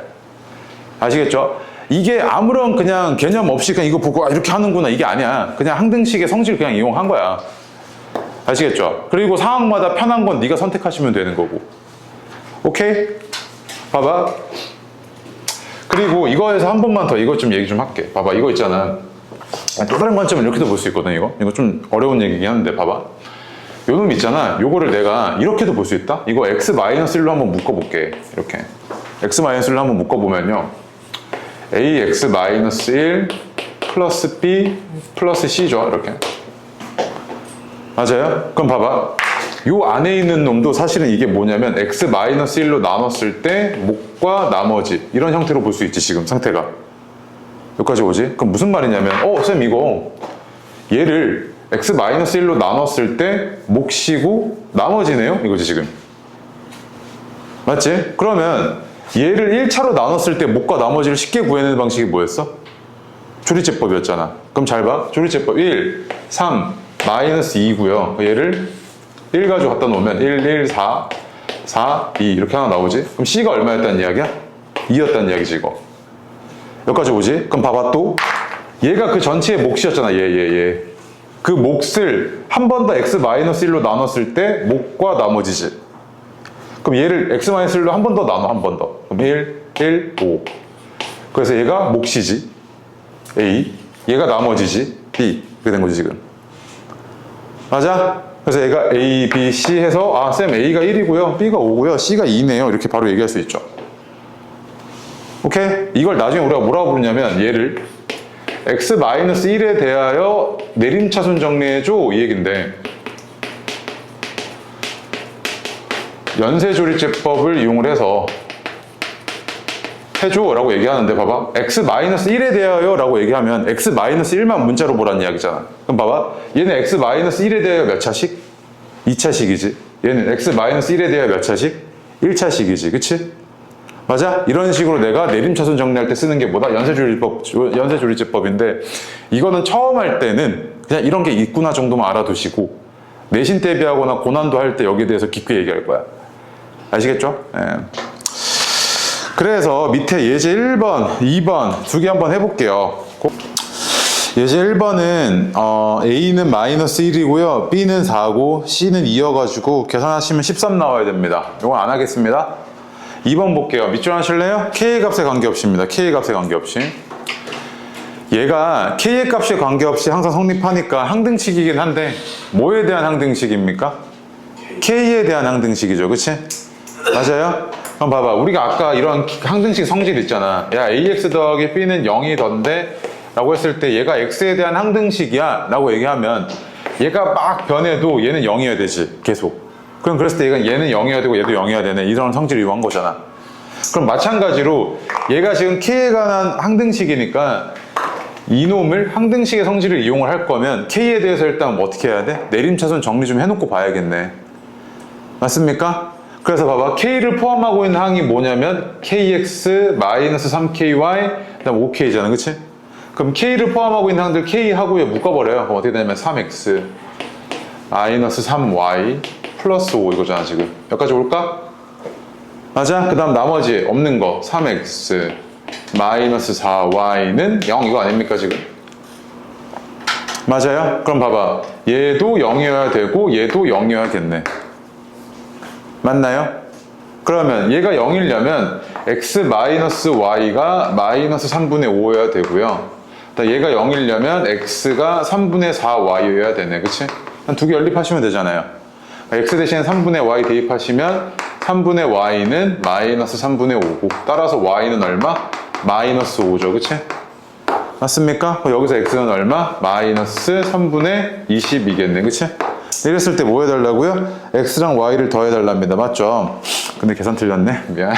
아시겠죠? 이게 아무런 그냥 개념 없이 그냥 이거 보고 이렇게 하는구나 이게 아니야. 그냥 항등식의 성질을 그냥 이용한 거야. 아시겠죠? 그리고 상황마다 편한 건 네가 선택하시면 되는 거고. 오케이? 봐봐. 그리고 이거에서 한 번만 더 이것 좀 얘기 좀 할게. 봐봐, 이거 있잖아. 또 다른 관점은 이렇게도 볼 수 있거든, 이거. 이거 좀 어려운 얘기긴 한데, 봐봐. 요 놈 있잖아. 요거를 내가 이렇게도 볼 수 있다? 이거 x-1로 한번 묶어볼게. 이렇게. x-1로 한번 묶어보면요. ax-1 플러스 b 플러스 c죠. 이렇게. 맞아요? 그럼 봐봐. 요 안에 있는 놈도 사실은 이게 뭐냐면 x-1로 나눴을 때 목과 나머지 이런 형태로 볼 수 있지 지금 상태가 여기까지 오지? 그럼 무슨 말이냐면 쌤 이거 얘를 x-1로 나눴을 때 몫이고 나머지네요? 이거지 지금 맞지? 그러면 얘를 1차로 나눴을 때 목과 나머지를 쉽게 구해내는 방식이 뭐였어? 조리제법이었잖아. 그럼 잘 봐. 조리제법 1, 3, 마이너스 2고요. 얘를 1 가지고 갖다 놓으면 1, 1, 4, 4, 2 이렇게 하나 나오지? 그럼 C가 얼마였다는 이야기야? 2였다는 이야기지 이거. 여기까지 오지? 그럼 봐봐 또 얘가 그 전체의 몫이었잖아. 얘. 그 몫을 한 번 더 x-1로 나눴을 때 목과 나머지지. 그럼 얘를 x-1로 한 번 더 나눠 한 번 더. 그럼 1, 1, 5. 그래서 얘가 몫이지. A. 얘가 나머지지. B. 이렇게 된 거지 지금. 맞아? 그래서 얘가 A, B, C 해서 쌤 A가 1이고요. B가 5고요. C가 2네요. 이렇게 바로 얘기할 수 있죠. 오케이? 이걸 나중에 우리가 뭐라고 부르냐면 얘를 x-1에 대하여 내림차순 정리해줘 이 얘긴데 연쇄조리제법을 이용을 해서 해줘 라고 얘기하는데 봐봐 x-1에 대하여 라고 얘기하면 x-1만 문자로 보라는 이야기잖아. 그럼 봐봐 얘는 x-1에 대하여 몇 차식? 2차식이지. 얘는 x-1에 대하여 몇 차식? 1차식이지. 그치? 맞아? 이런 식으로 내가 내림차순 정리할 때 쓰는 게 뭐다? 연쇄조리제법인데 이거는 처음 할 때는 그냥 이런 게 있구나 정도만 알아두시고 내신 대비하거나 고난도 할 때 여기에 대해서 깊게 얘기할 거야. 아시겠죠? 예. 그래서 밑에 예제 1번, 2번 두 개 한번 해볼게요. 예제 1번은 A는 마이너스 1이고요. B는 4고 C는 2여가지고 계산하시면 13 나와야 됩니다. 이건 안 하겠습니다. 2번 볼게요. 밑줄 하실래요? K의 값에 관계없이입니다. K의 값에 관계없이. 얘가 K의 값에 관계없이 항상 성립하니까 항등식이긴 한데 뭐에 대한 항등식입니까? K에 대한 항등식이죠. 그치? 맞아요? 그럼 봐봐. 우리가 아까 이런 항등식 성질 있잖아. 야, AX 더하기 B는 0이던데 라고 했을 때 얘가 X에 대한 항등식이야 라고 얘기하면 얘가 막 변해도 얘는 0이어야 되지. 계속. 그럼 그랬을 때 얘는 0이어야 되고 얘도 0이어야 되네. 이런 성질을 이용한 거잖아. 그럼 마찬가지로 얘가 지금 K에 관한 항등식이니까 이놈을 항등식의 성질을 이용을 할 거면 K에 대해서 일단 어떻게 해야 돼? 내림차순 정리 좀 해놓고 봐야겠네. 맞습니까? 그래서 봐봐. K를 포함하고 있는 항이 뭐냐면 KX-3KY 그다음 5K잖아. 그치? 그럼 K를 포함하고 있는 항들 K하고요 묶어버려요. 그럼 어떻게 되냐면 3X 마이너스 3Y 플러스 5 이거잖아 지금. 여기까지 올까? 맞아? 그 다음 나머지 없는 거 3x 마이너스 4y는 0 이거 아닙니까 지금? 맞아요? 그럼 봐봐 얘도 0이어야 되고 얘도 0이어야겠네. 맞나요? 그러면 얘가 0이려면 x 마이너스 y가 마이너스 3분의 5여야 되고요. 얘가 0이려면 x가 3분의 4y여야 되네. 그치? 한 두 개 연립하시면 되잖아요. x 대신에 3분의 y 대입하시면 3분의 y는 마이너스 3분의 5고 따라서 y는 얼마? 마이너스 5죠. 그치? 맞습니까? 여기서 x는 얼마? 마이너스 3분의 20이겠네. 그치? 이랬을 때 뭐 해달라고요? x랑 y를 더해달랍니다. 맞죠? 근데 계산 틀렸네. 미안.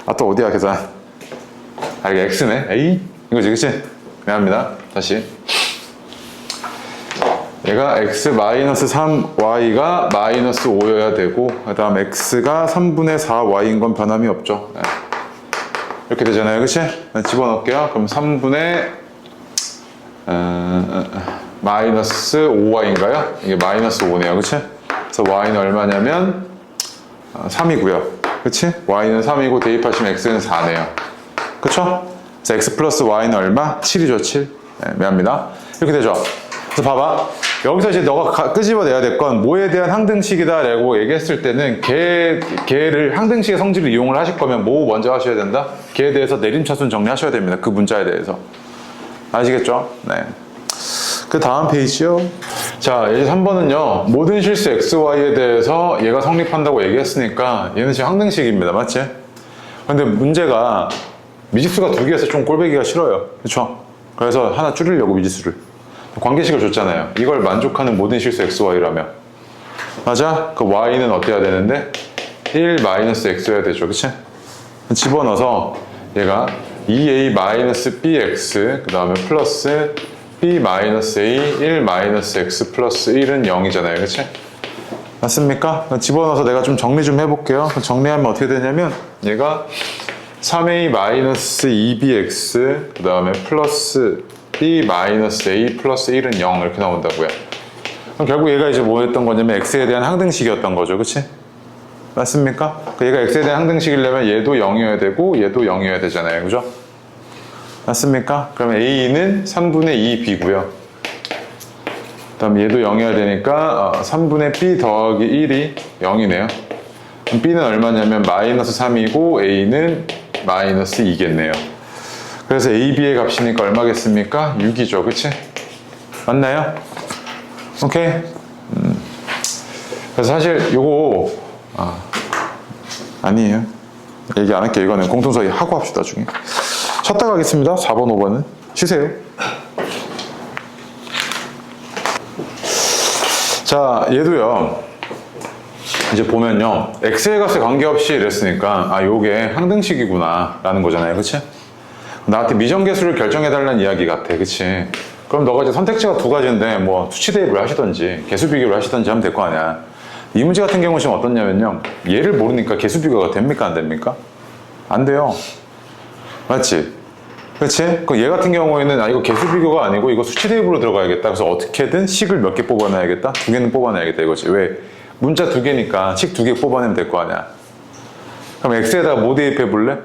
아, 또 어디야 계산? 아, 이게 x네. 에이, 이거지, 그치? 미안합니다. 다시. 얘가 x 3, y가 마이너스 5여야 되고, 그 다음 x가 3분의 4 y인 건 변함이 없죠. 네. 이렇게 되잖아요, 그치? 집어넣을게요. 그럼 3분의 마이너스 5y인가요? 이게 마이너스 5네요, 그치? 그래서 y는 얼마냐면 3이고요, 그치? y는 3이고 대입하시면 x는 4네요, 그쵸? 그래서 x 플러스 y는 얼마? 7이죠, 7. 네, 미안합니다. 이렇게 되죠. 그래서 봐봐. 여기서 이제 너가 끄집어내야 될 건 뭐에 대한 항등식이다 라고 얘기했을 때는 걔를 항등식의 성질을 이용을 하실 거면 뭐 먼저 하셔야 된다? 걔에 대해서 내림차순 정리하셔야 됩니다. 그 문자에 대해서. 아시겠죠? 네. 그 다음 페이지요. 자, 이제 3번은요. 모든 실수 xy에 대해서 얘가 성립한다고 얘기했으니까 얘는 지금 항등식입니다. 맞지? 근데 문제가 미지수가 두 개여서 좀 꼴보기가 싫어요. 그쵸? 그래서 하나 줄이려고 미지수를. 관계식을 줬잖아요. 이걸 만족하는 모든 실수 xy라며. 맞아? 그 y는 어때야 되는데? 1-x여야 되죠. 그치? 집어넣어서 얘가 2a-bx 그 다음에 플러스 b-a 1-x 플러스 1은 0이잖아요. 그치? 맞습니까? 집어넣어서 내가 좀 정리 좀 해볼게요. 정리하면 어떻게 되냐면 얘가 3a-2bx 그 다음에 플러스 b-a 플러스 1은 0 이렇게 나온다고요. 그럼 결국 얘가 이제 뭐 했던 거냐면 x에 대한 항등식이었던 거죠. 그치? 맞습니까? 얘가 x에 대한 항등식이려면 얘도 0이어야 되고 얘도 0이어야 되잖아요. 그죠? 맞습니까? 그러면 a는 3분의 2b고요. 그 다음 얘도 0이어야 되니까 3분의 b 더하기 1이 0이네요. 그럼 b는 얼마냐면 마이너스 3이고 a는 마이너스 2겠네요. 그래서 a, b의 값이니까 얼마겠습니까? 6이죠. 그치? 맞나요? 오케이? 그래서 사실 요거 아니에요. 얘기 안 할게요. 이거는 공통사기 하고 합시다. 나중에. 쉬었다 가겠습니다. 4번, 5번은. 쉬세요. 자, 얘도요. 이제 보면요. x의 값에 관계없이 이랬으니까 요게 항등식이구나 라는 거잖아요. 그치? 나한테 미정계수를 결정해달라는 이야기 같아. 그치? 그럼 너가 이제 선택지가 두 가지인데 뭐 수치 대입을 하시던지 개수 비교를 하시던지 하면 될 거 아니야. 이 문제 같은 경우는 지금 어떻냐면요. 얘를 모르니까 개수 비교가 됩니까? 안 됩니까? 안 돼요. 맞지? 그치? 얘 같은 경우에는 이거 개수 비교가 아니고 이거 수치 대입으로 들어가야겠다. 그래서 어떻게든 식을 몇 개 뽑아놔야겠다. 두 개는 뽑아놔야겠다 이거지. 왜? 문자 두 개니까 식 두 개 뽑아내면 될 거 아니야. 그럼 x에다가 뭐 대입해 볼래?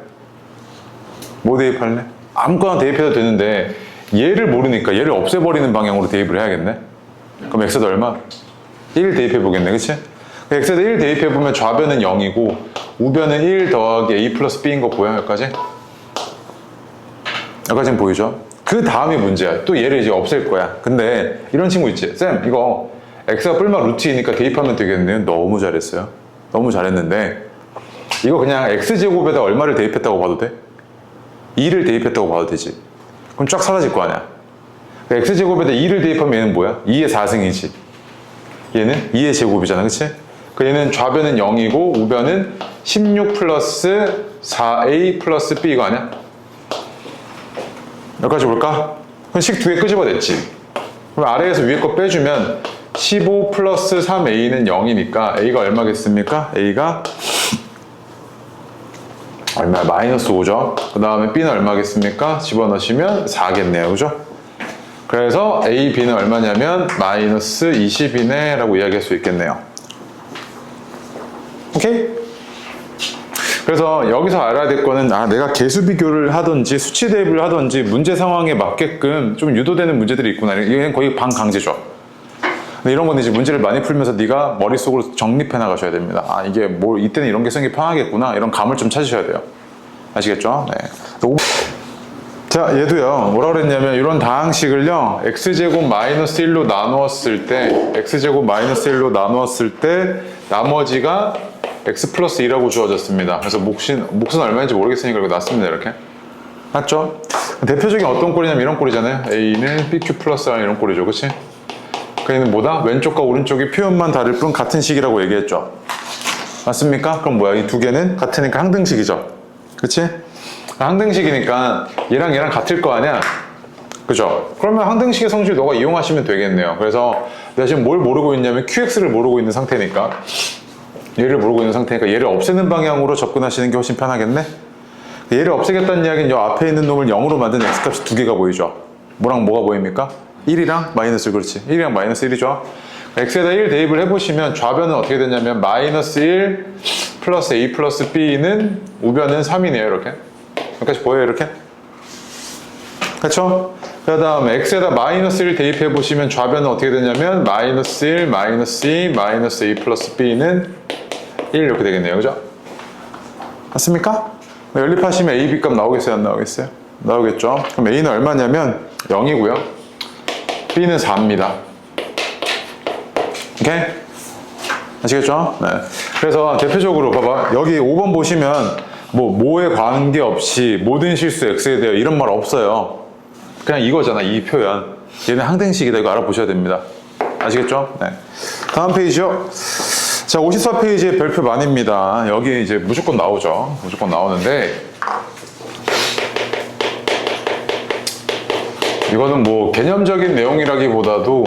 뭐 대입할래? 아무거나 대입해도 되는데 얘를 모르니까 얘를 없애버리는 방향으로 대입을 해야겠네. 그럼 x에다 얼마? 1 대입해 보겠네. 그치? x에다 1 대입해 보면 좌변은 0이고 우변은 1 더하기 a 플러스 b인 거 보여? 여기까지? 여기까지는 보이죠? 그 다음이 문제야. 또 얘를 이제 없앨 거야. 근데 이런 친구 있지? 쌤 이거 x가 뿔마 루트 2니까 대입하면 되겠네요. 너무 잘했어요. 너무 잘했는데 이거 그냥 x제곱에다 얼마를 대입했다고 봐도 돼? 2를 대입했다고 봐도 되지. 그럼 쫙 사라질 거 아니야. x제곱에다 2를 대입하면 얘는 뭐야? 2의 4승이지. 얘는 2의 제곱이잖아. 그치? 얘는 좌변은 0이고 우변은 16 플러스 4a 플러스 b 이거 아니야? 여기까지 볼까? 그럼 식 두 개 끄집어냈지. 그럼 아래에서 위에 거 빼주면 15 플러스 3a는 0이니까 a가 얼마겠습니까? a가 얼마야? 마이너스 5죠. 그 다음에 b는 얼마겠습니까? 집어넣으시면 4겠네요. 그죠? 그래서 a, b는 얼마냐면 마이너스 20이네 라고 이야기할 수 있겠네요. 오케이? 그래서 여기서 알아야 될 거는 내가 개수 비교를 하든지 수치 대입을 하든지 문제 상황에 맞게끔 좀 유도되는 문제들이 있구나. 이건 거의 반강제죠. 근데 이런 건 이제 문제를 많이 풀면서 네가 머릿속으로 정립해 나가셔야 됩니다. 이게 뭐 이때는 이런 게 쓰는 게 편하겠구나. 이런 감을 좀 찾으셔야 돼요. 아시겠죠? 네. 자, 얘도요. 뭐라 그랬냐면 이런 다항식을요. x제곱 마이너스 1로 나누었을 때 x제곱 마이너스 1로 나누었을 때 나머지가 x 플러스 2라고 주어졌습니다. 그래서 몫은 얼마인지 모르겠으니까 이거 놨습니다. 이렇게. 맞죠? 대표적인 어떤 꼴이냐면 이런 꼴이잖아요. a는 bq 플러스 1 이런 꼴이죠. 그치? 그 얘는 뭐다? 왼쪽과 오른쪽이 표현만 다를 뿐 같은 식이라고 얘기했죠. 맞습니까? 그럼 뭐야? 이 두 개는 같으니까 항등식이죠. 그치? 항등식이니까 얘랑 얘랑 같을 거 아니야? 그죠? 그러면 항등식의 성질 너가 이용하시면 되겠네요. 그래서 내가 지금 뭘 모르고 있냐면 QX를 모르고 있는 상태니까, 얘를 모르고 있는 상태니까 얘를 없애는 방향으로 접근하시는 게 훨씬 편하겠네? 얘를 없애겠다는 이야기는 요 앞에 있는 놈을 0으로 만든 X값이 두 개가 보이죠? 뭐랑 뭐가 보입니까? 1이랑 마이너스, 그렇지. 1이랑 마이너스 1이죠? X에다 1 대입을 해보시면 좌변은 어떻게 되냐면 마이너스 1 플러스 A 플러스 B는 우변은 3이네요. 이렇게. 여기까지 보여요? 이렇게? 그렇죠? 그 다음에 X에다 마이너스 1 대입해 보시면 좌변은 어떻게 되냐면 마이너스 1, 마이너스 2, 마이너스 A 플러스 B는 1 이렇게 되겠네요. 그죠? 맞습니까? 연립하시면 A, B 값 나오겠어요? 안 나오겠어요? 나오겠죠? 그럼 A는 얼마냐면 0이고요. B는 4입니다. 오케이? 아시겠죠? 네. 그래서 대표적으로 봐봐. 여기 5번 보시면 뭐에 관계없이 모든 실수 X에 대해 이런 말 없어요. 그냥 이거잖아, 이 표현. 얘는 항등식이다. 이거 알아보셔야 됩니다. 아시겠죠? 네. 다음 페이지요. 자, 54페이지에 별표 만입니다. 여기 이제 무조건 나오죠. 무조건 나오는데, 이거는 뭐 개념적인 내용이라기보다도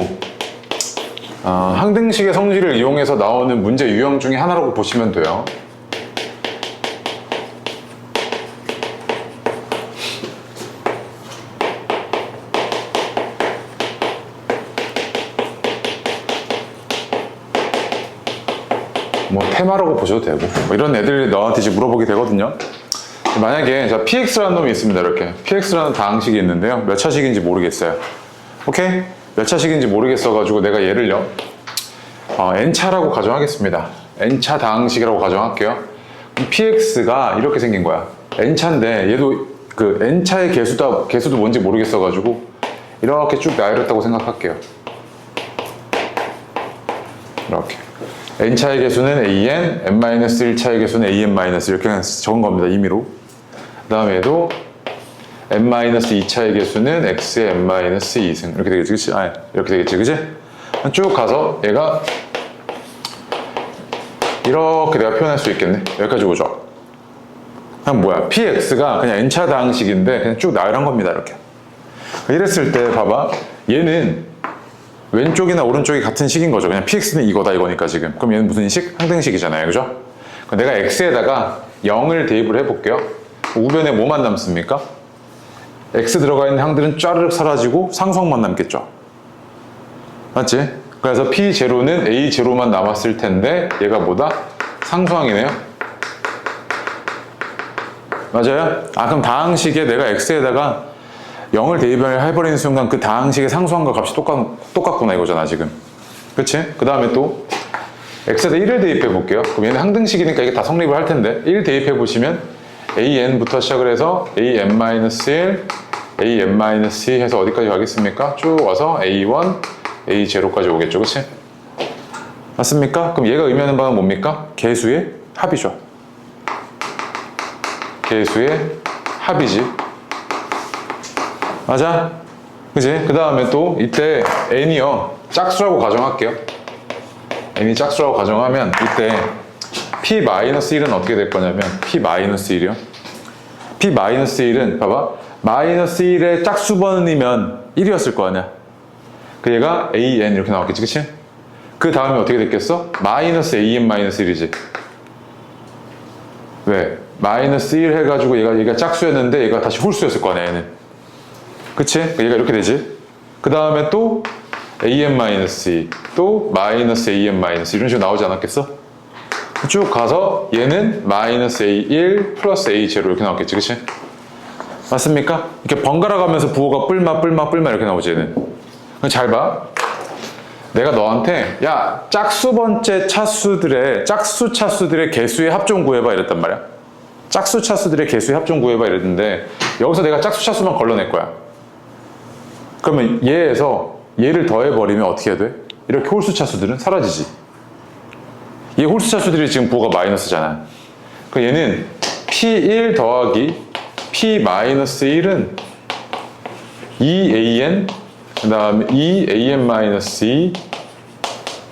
항등식의 성질을 이용해서 나오는 문제 유형 중에 하나라고 보시면 돼요. 뭐 테마라고 보셔도 되고 뭐 이런 애들이 너한테 이제 물어보게 되거든요. 만약에 자 px라는 놈이 있습니다. 이렇게 px라는 다항식이 있는데요. 몇 차식인지 모르겠어요. 오케이? 몇 차식인지 모르겠어 가지고 내가 얘를요 n차라고 가정하겠습니다. n차 다항식이라고 가정할게요. 그럼 px가 이렇게 생긴 거야. n차인데 얘도 그 n차의 개수도 뭔지 모르겠어 가지고 이렇게 쭉 나열했다고 생각할게요. 이렇게 n차의 개수는 an, n-1차의 개수는 an- 이렇게 적은 겁니다. 임의로. 그 다음에 얘도 n-2차의 개수는 x의 n-2승 이렇게 되겠지, 그치? 이렇게 되겠지, 그치? 쭉 가서 얘가 이렇게 내가 표현할 수 있겠네. 여기까지 오죠. 그냥 뭐야? px가 그냥 n차 다항식인데 그냥 쭉 나열한 겁니다. 이렇게. 이랬을 때 봐봐. 얘는 왼쪽이나 오른쪽이 같은 식인 거죠. 그냥 px는 이거다 이거니까 지금. 그럼 얘는 무슨 식? 항등식이잖아요. 그죠? 그럼 내가 x에다가 0을 대입을 해볼게요. 우변에 뭐만 남습니까? x 들어가 있는 항들은 쫘르륵 사라지고 상수항만 남겠죠. 맞지? 그래서 p0는 a0만 남았을 텐데 얘가 뭐다? 상수항이네요. 맞아요? 그럼 다항식에 내가 x에다가 0을 대입을 해버리는 순간 그 다항식의 상수항과 값이 똑같구나 이거잖아 지금. 그치? 그 다음에 또 x에다 1을 대입해 볼게요. 그럼 얘는 항등식이니까 이게 다 성립을 할 텐데 1 대입해 보시면 an부터 시작을 해서 an-1, an-2 해서 어디까지 가겠습니까? 쭉 와서 a1, a0까지 오겠죠. 그치? 맞습니까? 그럼 얘가 의미하는 바는 뭡니까? 개수의 합이죠. 개수의 합이지. 맞아? 그치? 그 다음에 또 이때 n이요 짝수라고 가정할게요. n이 짝수라고 가정하면 이때 p-1은 어떻게 될 거냐면 p-1이요. p-1은 봐봐. 마이너스 1의 짝수번이면 1이었을 거 아니야. 그 얘가 an 이렇게 나왔겠지, 그치? 그 다음에 어떻게 됐겠어? 마이너스 an-1이지. 왜? 마이너스 1 해가지고 얘가 짝수였는데 얘가 다시 홀수였을 거 아니야, 얘는. 그치? 얘가 이렇게 되지. 그 다음에 또 an-2, 또 마이너스 an- 이런 식으로 나오지 않았겠어? 쭉 가서 얘는 마이너스 a1 플러스 a0 이렇게 나왔겠지, 그치? 맞습니까? 이렇게 번갈아 가면서 부호가 뿔마 이렇게 나오지, 얘는. 잘 봐. 내가 너한테 야 짝수 번째 차수들의 짝수 차수들의 개수의 합 좀 구해봐 이랬단 말이야. 짝수 차수들의 개수의 합 좀 구해봐 이랬는데 여기서 내가 짝수 차수만 걸러낼 거야. 그러면 얘에서 얘를 더해버리면 어떻게 해야 돼? 이렇게 홀수 차수들은 사라지지. 얘 홀수 차수들이 지금 부호가 마이너스잖아. 그럼 얘는 P1 더하기 P-1은 2an 그 다음에 2an-2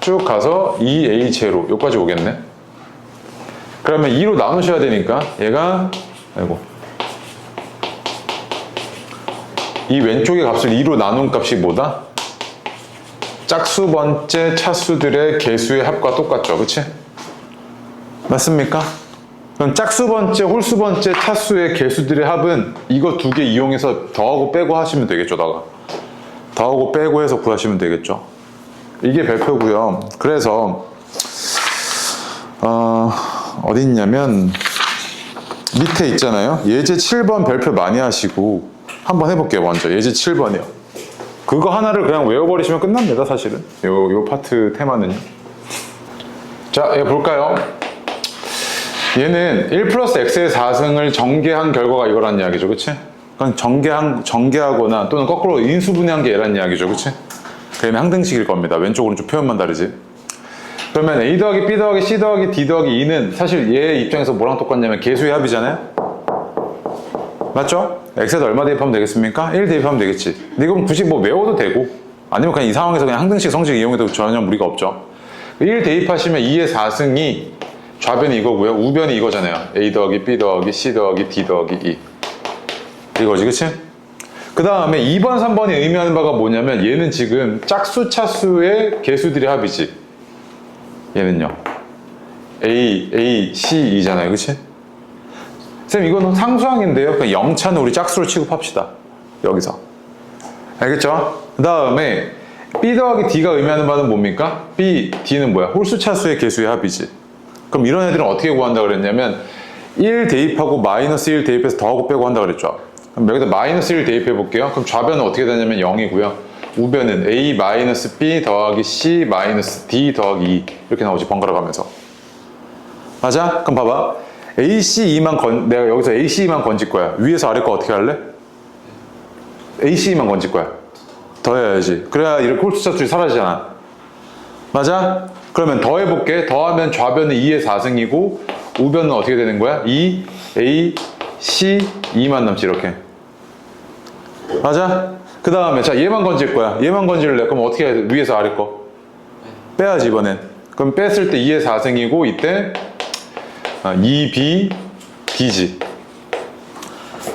쭉 가서 2a 제로 여기까지 오겠네. 그러면 2로 나누셔야 되니까 얘가 아이고 이 왼쪽의 값을 2로 나눈 값이 뭐다? 짝수 번째 차수들의 개수의 합과 똑같죠, 그치? 맞습니까? 그럼 짝수 번째, 홀수 번째 차수의 개수들의 합은 이거 두 개 이용해서 더하고 빼고 하시면 되겠죠, 더하고 빼고 해서 구하시면 되겠죠. 이게 별표고요. 그래서 어디 있냐면 밑에 있잖아요. 예제 7번 별표 많이 하시고 한번 해볼게요. 먼저 예제 7번이요. 그거 하나를 그냥 외워버리시면 끝납니다. 사실은 요 파트 테마는요. 자, 얘 볼까요? 얘는 1 플러스 x의 4승을 전개한 결과가 이거란 이야기죠, 그치? 그건 전개하거나 또는 거꾸로 인수분해한 게 얘란 이야기죠, 그치? 그러면 항등식일 겁니다. 왼쪽 오른쪽 표현만 다르지. 그러면 a 더하기 b 더하기 c 더하기 d 더하기 2는 사실 얘 입장에서 뭐랑 똑같냐면 개수의 합이잖아요? 맞죠? x에다 얼마 대입하면 되겠습니까? 1 대입하면 되겠지. 근데 이건 굳이 뭐 외워도 되고 아니면 그냥 이 상황에서 그냥 항등식 성질 이용해도 전혀 무리가 없죠. 1 대입하시면 2의 4승이 좌변이 이거고요. 우변이 이거잖아요. a 더하기 b 더하기 c 더하기 d 더하기 2 이거지, 그치? 그 다음에 2번, 3번이 의미하는 바가 뭐냐면 얘는 지금 짝수, 차수의 개수들의 합이지. 얘는요. A, C, E잖아요. 그치? 쌤, 이거는 상수항인데요. 그냥 0차는 우리 짝수로 취급합시다. 여기서. 알겠죠? 그 다음에 B 더하기 D가 의미하는 바는 뭡니까? B, D는 뭐야? 홀수, 차수의 개수의 합이지. 그럼 이런 애들은 어떻게 구한다 그랬냐면 1 대입하고 마이너스 1 대입해서 더하고 빼고 한다 그랬죠. 그럼 여기다 마이너스 1 대입해 볼게요. 그럼 좌변은 어떻게 되냐면 0이고요. 우변은 A 마이너스 B 더하기 C 마이너스 D 더하기 2 이렇게 나오지, 번갈아 가면서. 맞아? 그럼 봐봐. AC2만 내가 여기서 AC2만 건질 거야. 위에서 아래 거 어떻게 할래? AC2만 건질 거야. 더해야지. 그래야 이렇게 홀수 차수들이 사라지잖아. 맞아? 그러면 더해볼게. 더하면 좌변은 2의 4승이고 우변은 어떻게 되는 거야? 2, A, C, 2만 남지, 이렇게. 맞아? 그 다음에 자, 얘만 건질 거야. 얘만 건질래. 그럼 어떻게 해야 돼? 위에서 아래 거 빼야지, 이번엔. 그럼 뺐을 때 2의 4승이고 이때 2B, D지.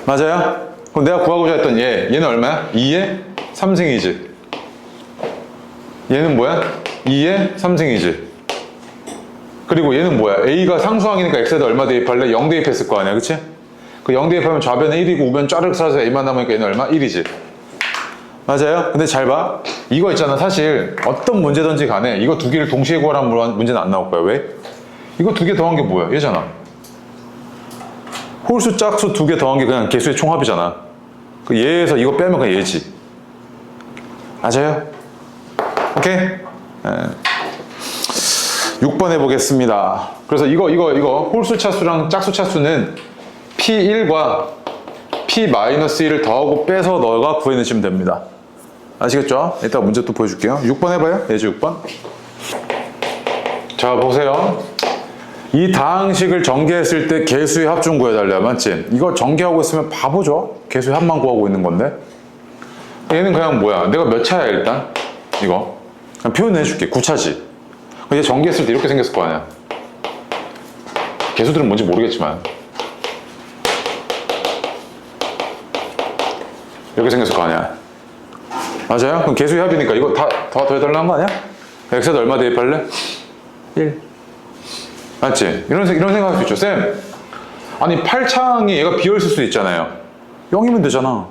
맞아요? 그럼 내가 구하고자 했던 얘는 얼마야? 2의 3승이지. 얘는 뭐야? 2의 3승이지. 그리고 얘는 뭐야? A가 상수항이니까 X에다 얼마 대입할래? 0 대입했을 거 아니야, 그치? 그 0 대입하면 좌변은 1이고 우변 쫘르륵 사라져서 A만 남으니까 얘는 얼마? 1이지. 맞아요? 근데 잘 봐. 이거 있잖아. 사실 어떤 문제든지 간에 이거 두 개를 동시에 구하라는 문제는 안 나올 거야. 왜? 이거 두 개 더한 게 뭐야? 얘잖아. 홀수, 짝수 두 개 더한 게 그냥 개수의 총합이잖아. 그 얘에서 이거 빼면 그냥 얘지. 맞아요? 오케이? 네. 6번 해보겠습니다. 그래서 이거 홀수 차수랑 짝수 차수는 P1과 P-1을 더하고 빼서 너가 구해내시면 됩니다. 아시겠죠? 이따 문제 또 보여줄게요. 6번 해봐요. 예제 6번. 자, 보세요. 이 다항식을 전개했을 때 개수의 합 좀 구해달래요. 맞지? 이거 전개하고 있으면 바보죠? 개수의 합만 구하고 있는 건데. 얘는 그냥 뭐야? 내가 몇 차야, 일단? 이거. 그냥 표현해줄게. 9차지. 얘 전개했을 때 이렇게 생겼을 거 아니야. 개수들은 뭔지 모르겠지만. 이렇게 생겼을 거 아니야. 맞아요? 그럼 개수의 합이니까 이거 다 더해달라는 거 아니야? x에다 얼마 대입할래? 1. 맞지? 이런 생각할 수 있죠. 쌤, 아니 8창이 얘가 비어있을 수 있잖아요. 0이면 되잖아.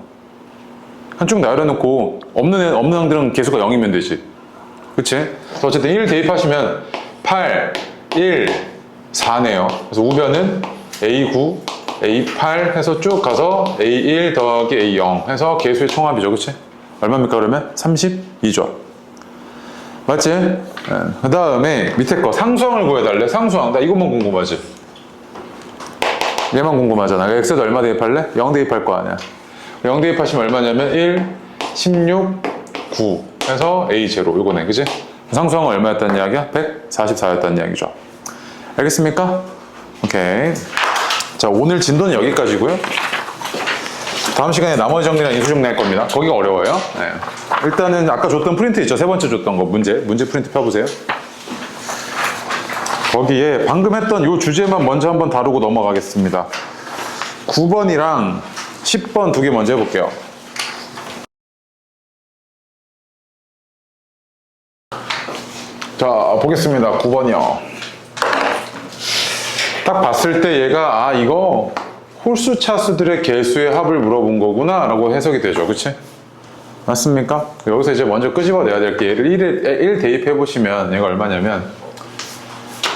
한쪽 나열해놓고 없는 항들은 개수가 0이면 되지. 그치? 어쨌든 1 대입하시면 8, 1, 4네요. 그래서 우변은 A9, A8 해서 쭉 가서 A1 더하기 A0 해서 개수의 총합이죠. 그치? 얼마입니까 그러면? 32죠. 맞지? 네. 그 다음에 밑에 거 상수항을 구해달래. 상수항. 나 이것만 궁금하지? 얘만 궁금하잖아. x에다 얼마 대입할래? 0 대입할 거 아니야. 0 대입하시면 얼마냐면 1, 16, 9 해서 A0 요거네. 그치? 상수항은 얼마였다는 이야기야? 144였다는 이야기죠. 알겠습니까? 오케이. 자, 오늘 진도는 여기까지고요. 다음 시간에 나머지 정리랑 인수 정리 할 겁니다. 거기가 어려워요. 네. 일단은 아까 줬던 프린트 있죠? 세 번째 줬던 거 문제 프린트 펴보세요. 거기에 방금 했던 요 주제만 먼저 한번 다루고 넘어가겠습니다. 9번이랑 10번 두 개 먼저 해볼게요. 자, 보겠습니다. 9번이요. 딱 봤을 때 얘가 이거 홀수 차수들의 개수의 합을 물어본 거구나 라고 해석이 되죠. 그치? 맞습니까? 여기서 이제 먼저 끄집어내야 될 게 얘를 1 대입해 보시면 얘가 얼마냐면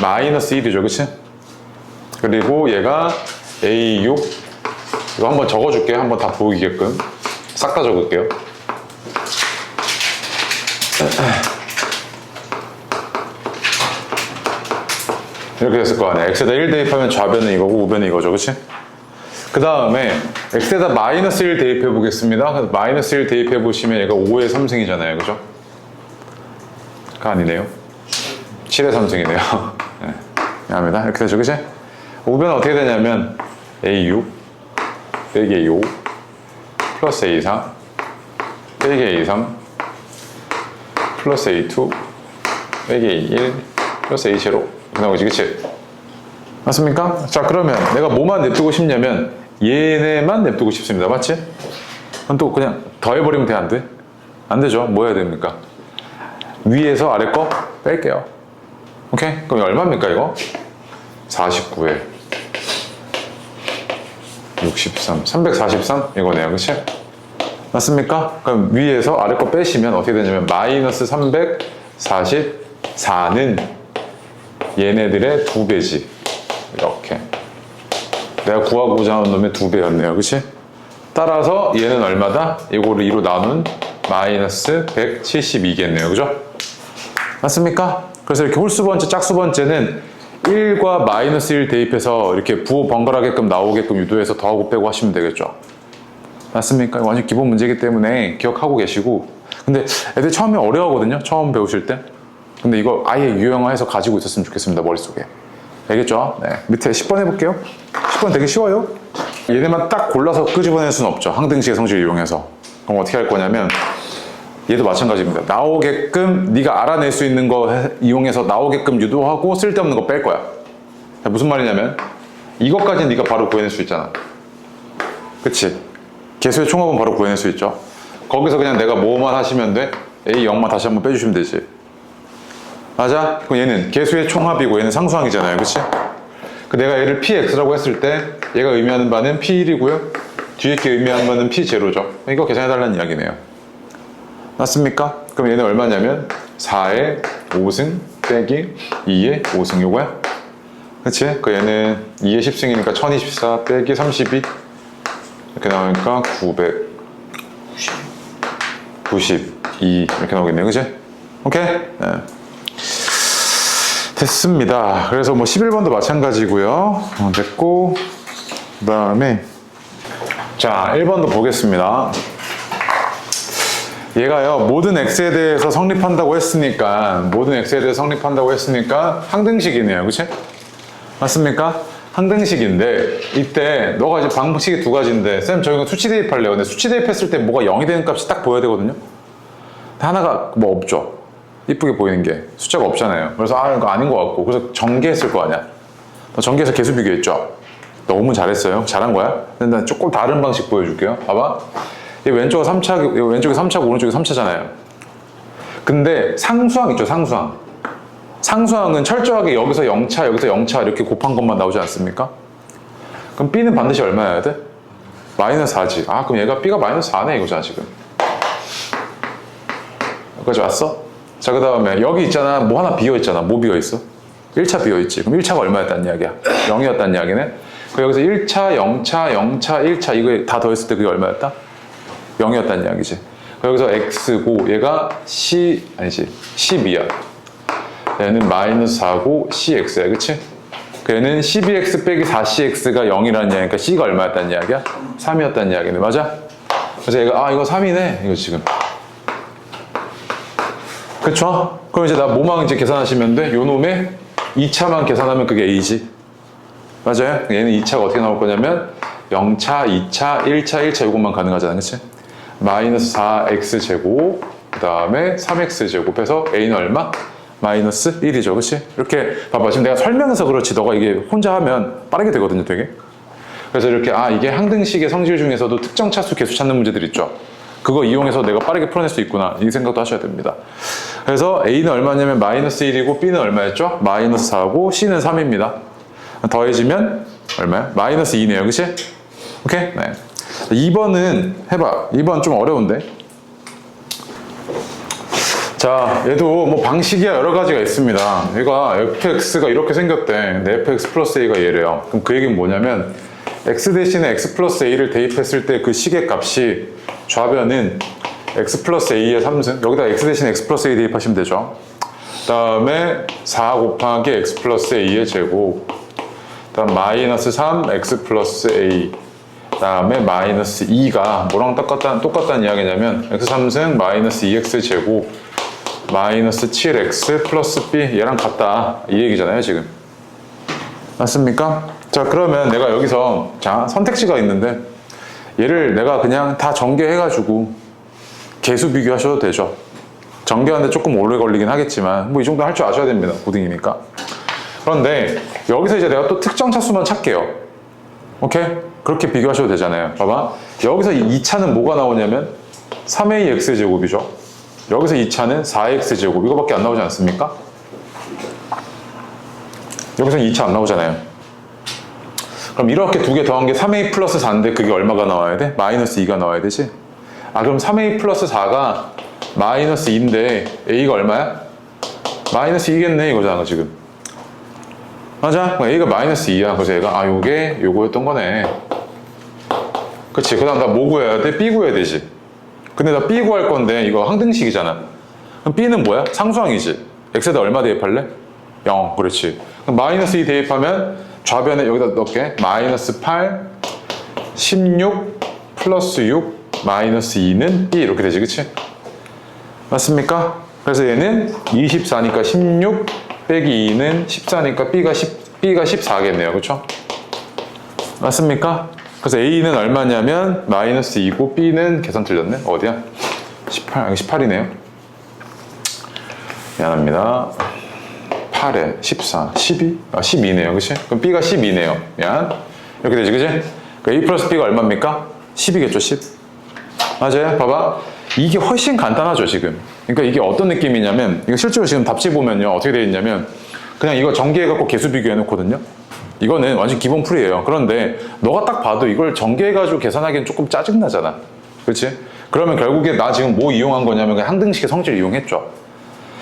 마이너스 1이죠. 그치? 그리고 얘가 A6 이거 한번 적어줄게요. 한번 다 보이게끔 싹 다 적을게요. 이렇게 됐을 거 아니야. x에다 1 대입하면 좌변은 이거고 우변은 이거죠. 그치? 그 다음에 x에다 마이너스 1 대입해 보겠습니다. 그래서 마이너스 1 대입해 보시면 얘가 5의 3승이잖아요. 그죠? 가 아니네요. 7의 3승이네요. 네. 미안합니다. 이렇게 되죠. 그치? 우변은 어떻게 되냐면 A6 빼기 A5 플러스 A4 빼기 A3 플러스 A2 빼기 A1 플러스 A0 이렇게 나오지. 그치? 맞습니까? 자, 그러면 내가 뭐만 냅두고 싶냐면 얘네만 냅두고 싶습니다. 맞지? 그럼 또 그냥 더해버리면 돼? 안 돼? 안 되죠. 뭐 해야 됩니까? 위에서 아래 거 뺄게요. 오케이? 그럼 얼마입니까 이거? 49에 63 343 이거네요. 그치? 맞습니까? 그럼 위에서 아래 거 빼시면 어떻게 되냐면 마이너스 344는 얘네들의 2배지. 이렇게 내가 구하고자 하는 놈의 2배였네요. 그치? 따라서 얘는 얼마다? 이거를 2로 나눈 마이너스 172겠네요. 그죠? 맞습니까? 그래서 이렇게 홀수번째, 짝수번째는 1과 마이너스 1 대입해서 이렇게 부호 번갈아게끔 나오게끔 유도해서 더하고 빼고 하시면 되겠죠. 맞습니까? 완전 기본 문제이기 때문에 기억하고 계시고, 근데 애들 처음에 어려워하거든요. 처음 배우실 때. 근데 이거 아예 유형화해서 가지고 있었으면 좋겠습니다. 머릿속에. 알겠죠? 네. 밑에 10번 해볼게요. 10번 되게 쉬워요. 얘네만 딱 골라서 끄집어낼 수는 없죠. 항등식의 성질을 이용해서. 그럼 어떻게 할 거냐면 얘도 마찬가지입니다. 나오게끔 네가 알아낼 수 있는 거 이용해서 나오게끔 유도하고 쓸데없는 거 뺄 거야. 무슨 말이냐면 이것까지는 네가 바로 구해낼 수 있잖아. 그치? 개수의 총합은 바로 구해낼 수 있죠. 거기서 그냥 내가 뭐만 하시면 돼? A 0만 다시 한번 빼주시면 되지. 맞아? 그럼 얘는 개수의 총합이고 얘는 상수항이잖아요. 그치? 내가 얘를 px라고 했을 때 얘가 의미하는 바는 p1이고요. 뒤에 게 의미하는 바는 p0죠. 이거 계산해달라는 이야기네요. 맞습니까? 그럼 얘는 얼마냐면 4의 5승 빼기 2의 5승 요거야? 그치? 그 얘는 2의 10승이니까 1024 빼기 32 이렇게 나오니까 992 이렇게 나오겠네요. 그치? 오케이? 네. 됐습니다. 그래서 뭐 11번도 마찬가지고요. 됐고, 그 다음에 자 1번도 보겠습니다. 얘가요 모든 x에 대해서 성립한다고 했으니까 항등식이네요. 그치? 맞습니까? 항등식인데 이때 너가 이제 방식이 두 가지인데 쌤 저희가 수치 대입할래요. 근데 수치 대입했을 때 뭐가 0이 되는 값이 딱 보여야 되거든요. 하나가 뭐 없죠. 이쁘게 보이는 게 숫자가 없잖아요. 그래서 이거 아닌 것 같고 그래서 전개했을 거 아니야. 전개해서 개수 비교했죠. 너무 잘했어요. 잘한 거야. 근데 난 조금 다른 방식 보여줄게요. 봐봐. 얘 왼쪽에 3차, 왼쪽에 3차고 오른쪽에 3차잖아요. 근데 상수항 있죠. 상수항은 철저하게 여기서 0차 여기서 0차 이렇게 곱한 것만 나오지 않습니까? 그럼 B는 반드시 얼마여야 돼? 마이너스 4지. 그럼 얘가 B가 마이너스 4네 이거잖아 지금. 여기까지 왔어? 자, 그 다음에 여기 있잖아. 뭐 하나 비어있잖아. 뭐 비어있어? 1차 비어있지. 그럼 1차가 얼마였단 이야기야? 0이었단 이야기네. 그럼 여기서 1차, 0차, 0차, 1차 이거 다 더했을 때 그게 얼마였다? 0이었단 이야기지. 여기서 X고 얘가 아니지 12야. 얘는 마이너스 4고 CX야. 그치? 얘는 12X 빼기 4CX가 0이라는 이야기니까 C가 얼마였단 이야기야? 3이었단 이야기네. 맞아? 그래서 얘가 이거 3이네. 이거 지금. 그쵸? 그럼 이제 나 뭐만 이제 계산하시면 돼? 요 놈의 2차만 계산하면 그게 A지. 맞아요? 얘는 2차가 어떻게 나올 거냐면 0차, 2차, 1차 이것만 가능하잖아. 그치? 마이너스 4x제곱 그 다음에 3x제곱해서 a는 얼마? 마이너스 1이죠. 그치? 이렇게 봐봐. 지금 내가 설명해서 그렇지 너가 이게 혼자 하면 빠르게 되거든요, 되게. 그래서 이렇게 이게 항등식의 성질 중에서도 특정 차수 개수 찾는 문제들 있죠. 그거 이용해서 내가 빠르게 풀어낼 수 있구나, 이 생각도 하셔야 됩니다. 그래서 A는 얼마냐면 마이너스 1이고 B는 얼마였죠? 마이너스 4고 C는 3입니다. 더해지면 얼마야? 마이너스 2네요. 그치? 오케이? 네. 2번은 해봐. 2번 좀 어려운데. 자, 얘도 뭐 방식이야 여러 가지가 있습니다. 얘가 fx가 이렇게 생겼대. 근데 fx 플러스 a가 얘래요. 그럼 그 얘기는 뭐냐면 x 대신에 x 플러스 a를 대입했을 때 그 식의 값이 좌변은 x 플러스 a의 3승, 여기다 x 대신에 x 플러스 a 대입하시면 되죠. 그 다음에 4 곱하기 x 플러스 a의 제곱, 그 다음 마이너스 3 x 플러스 a, 그 다음에 마이너스 2가 뭐랑 똑같다는 이야기냐면 x 3승 마이너스 2x 제곱 마이너스 7x 플러스 b 얘랑 같다, 이 얘기잖아요 지금. 맞습니까? 자, 그러면 내가 여기서 선택지가 있는데 얘를 내가 그냥 다 전개해가지고 개수 비교하셔도 되죠. 전개하는데 조금 오래 걸리긴 하겠지만 뭐 이 정도 할 줄 아셔야 됩니다, 고등이니까. 그런데 여기서 이제 내가 또 특정 차수만 찾게요. 오케이? 그렇게 비교하셔도 되잖아요. 봐봐, 여기서 2차는 뭐가 나오냐면 3ax 제곱이죠. 여기서 2차는 4x 제곱, 이거밖에 안 나오지 않습니까? 여기서는 2차 안 나오잖아요. 그럼 이렇게 두 개 더한 게 3a 플러스 4인데 그게 얼마가 나와야 돼? 마이너스 2가 나와야 되지? 그럼 3a 플러스 4가 마이너스 2인데 a가 얼마야? 마이너스 2겠네 이거잖아 지금. 맞아? a가 마이너스 2야. 그래서 얘가 요게 요거였던 거네. 그치? 그 다음 나 뭐 구해야 돼? b 구해야 되지. 근데 나 b 구할 건데 이거 항등식이잖아. 그럼 b는 뭐야? 상수항이지. x에다 얼마 대입할래? 0. 그렇지. 그럼 마이너스 2 대입하면 좌변에 여기다 넣을게. 마이너스 8, 16, 플러스 6, 마이너스 2는 b 이렇게 되지. 그치? 맞습니까? 그래서 얘는 24니까 16 빼기 2는 14니까 b가 14겠네요. 그쵸? 맞습니까? 그래서 a는 얼마냐면 마이너스 2고 b는 계산 틀렸네. 어디야? 18, 18이네요. 미안합니다. 8에 14, 12? 12네요. 그치? 그럼 b가 12네요. 미안. 이렇게 되지. 그치? 그러니까 a 플러스 b가 얼마입니까? 10이겠죠. 10. 맞아요. 봐봐. 이게 훨씬 간단하죠, 지금. 그러니까 이게 어떤 느낌이냐면, 이거 실제로 지금 답지 보면요, 어떻게 되어 있냐면, 그냥 이거 전개해갖고 개수 비교해 놓거든요. 이거는 완전 기본 풀이에요. 그런데 너가 딱 봐도 이걸 전개해가지고 계산하기엔 조금 짜증나잖아. 그렇지? 그러면 결국에 나 지금 뭐 이용한 거냐면 그냥 항등식의 성질을 이용했죠.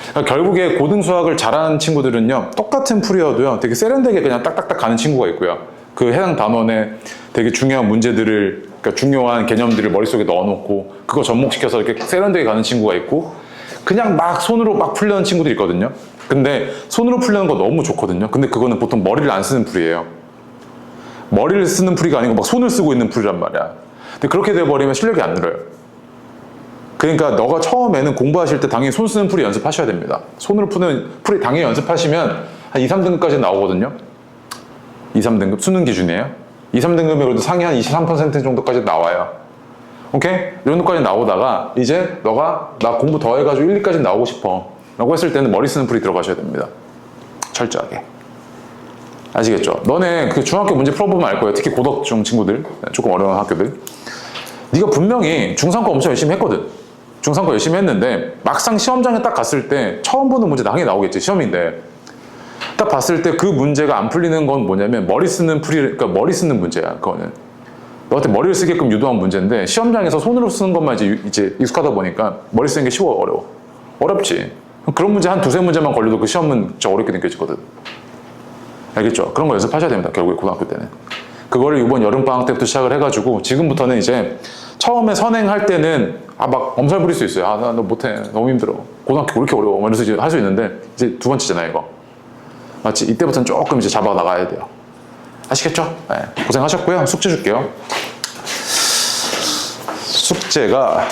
그러니까 결국에 고등수학을 잘하는 친구들은요, 똑같은 풀이어도요, 되게 세련되게 그냥 딱딱딱 가는 친구가 있고요. 그 해당 단원에 되게 중요한 문제들을, 그러니까 중요한 개념들을 머릿속에 넣어놓고 그거 접목시켜서 이렇게 세련되게 가는 친구가 있고, 그냥 막 손으로 막 풀려는 친구들이 있거든요. 근데 손으로 풀려는 거 너무 좋거든요. 근데 그거는 보통 머리를 안 쓰는 풀이에요. 머리를 쓰는 풀이가 아니고 막 손을 쓰고 있는 풀이란 말이야. 근데 그렇게 돼버리면 실력이 안 늘어요. 그러니까 너가 처음에는 공부하실 때 당연히 손 쓰는 풀이 연습하셔야 됩니다. 손으로 푸는 풀이 당연히 연습하시면 한 2, 3등급까지 나오거든요. 2, 3등급 수능 기준이에요. 2, 3등급이 그래도 상위 한 23% 정도까지 나와요. 오케이? 이 정도까지 나오다가 이제 너가 나 공부 더 해가지고 1, 2까지 나오고 싶어 라고 했을 때는 머리 쓰는 풀이 들어가셔야 됩니다. 철저하게. 아시겠죠? 너네 그 중학교 문제 풀어보면 알 거예요. 특히 고덕중 친구들, 조금 어려운 학교들. 네가 분명히 중상과 엄청 열심히 했거든. 중상과 열심히 했는데 막상 시험장에 딱 갔을 때 처음 보는 문제 당연히 나오겠지. 시험인데 딱 봤을 때 그 문제가 안 풀리는 건 뭐냐면 머리 쓰는 풀이, 그러니까 머리 쓰는 문제야. 그거는 너한테 머리를 쓰게끔 유도한 문제인데 시험장에서 손으로 쓰는 것만 이제 익숙하다 보니까 머리 쓰는 게 쉬워, 어려워? 어렵지. 그런 문제 한 두세 문제만 걸려도 그 시험은 진짜 어렵게 느껴지거든. 알겠죠? 그런 거 연습하셔야 됩니다. 결국에 고등학교 때는. 그거를 이번 여름방학 때부터 시작을 해가지고 지금부터는 이제 처음에 선행할 때는 막 엄살 부릴 수 있어요. 나 못해. 너무 힘들어. 고등학교 왜 이렇게 어려워. 이러면서 이제 할 수 있는데 이제 두 번째잖아요, 이거. 맞지? 이때부터는 조금 이제 잡아 나가야 돼요. 아시겠죠? 네. 고생하셨고요. 숙제 줄게요. 숙제가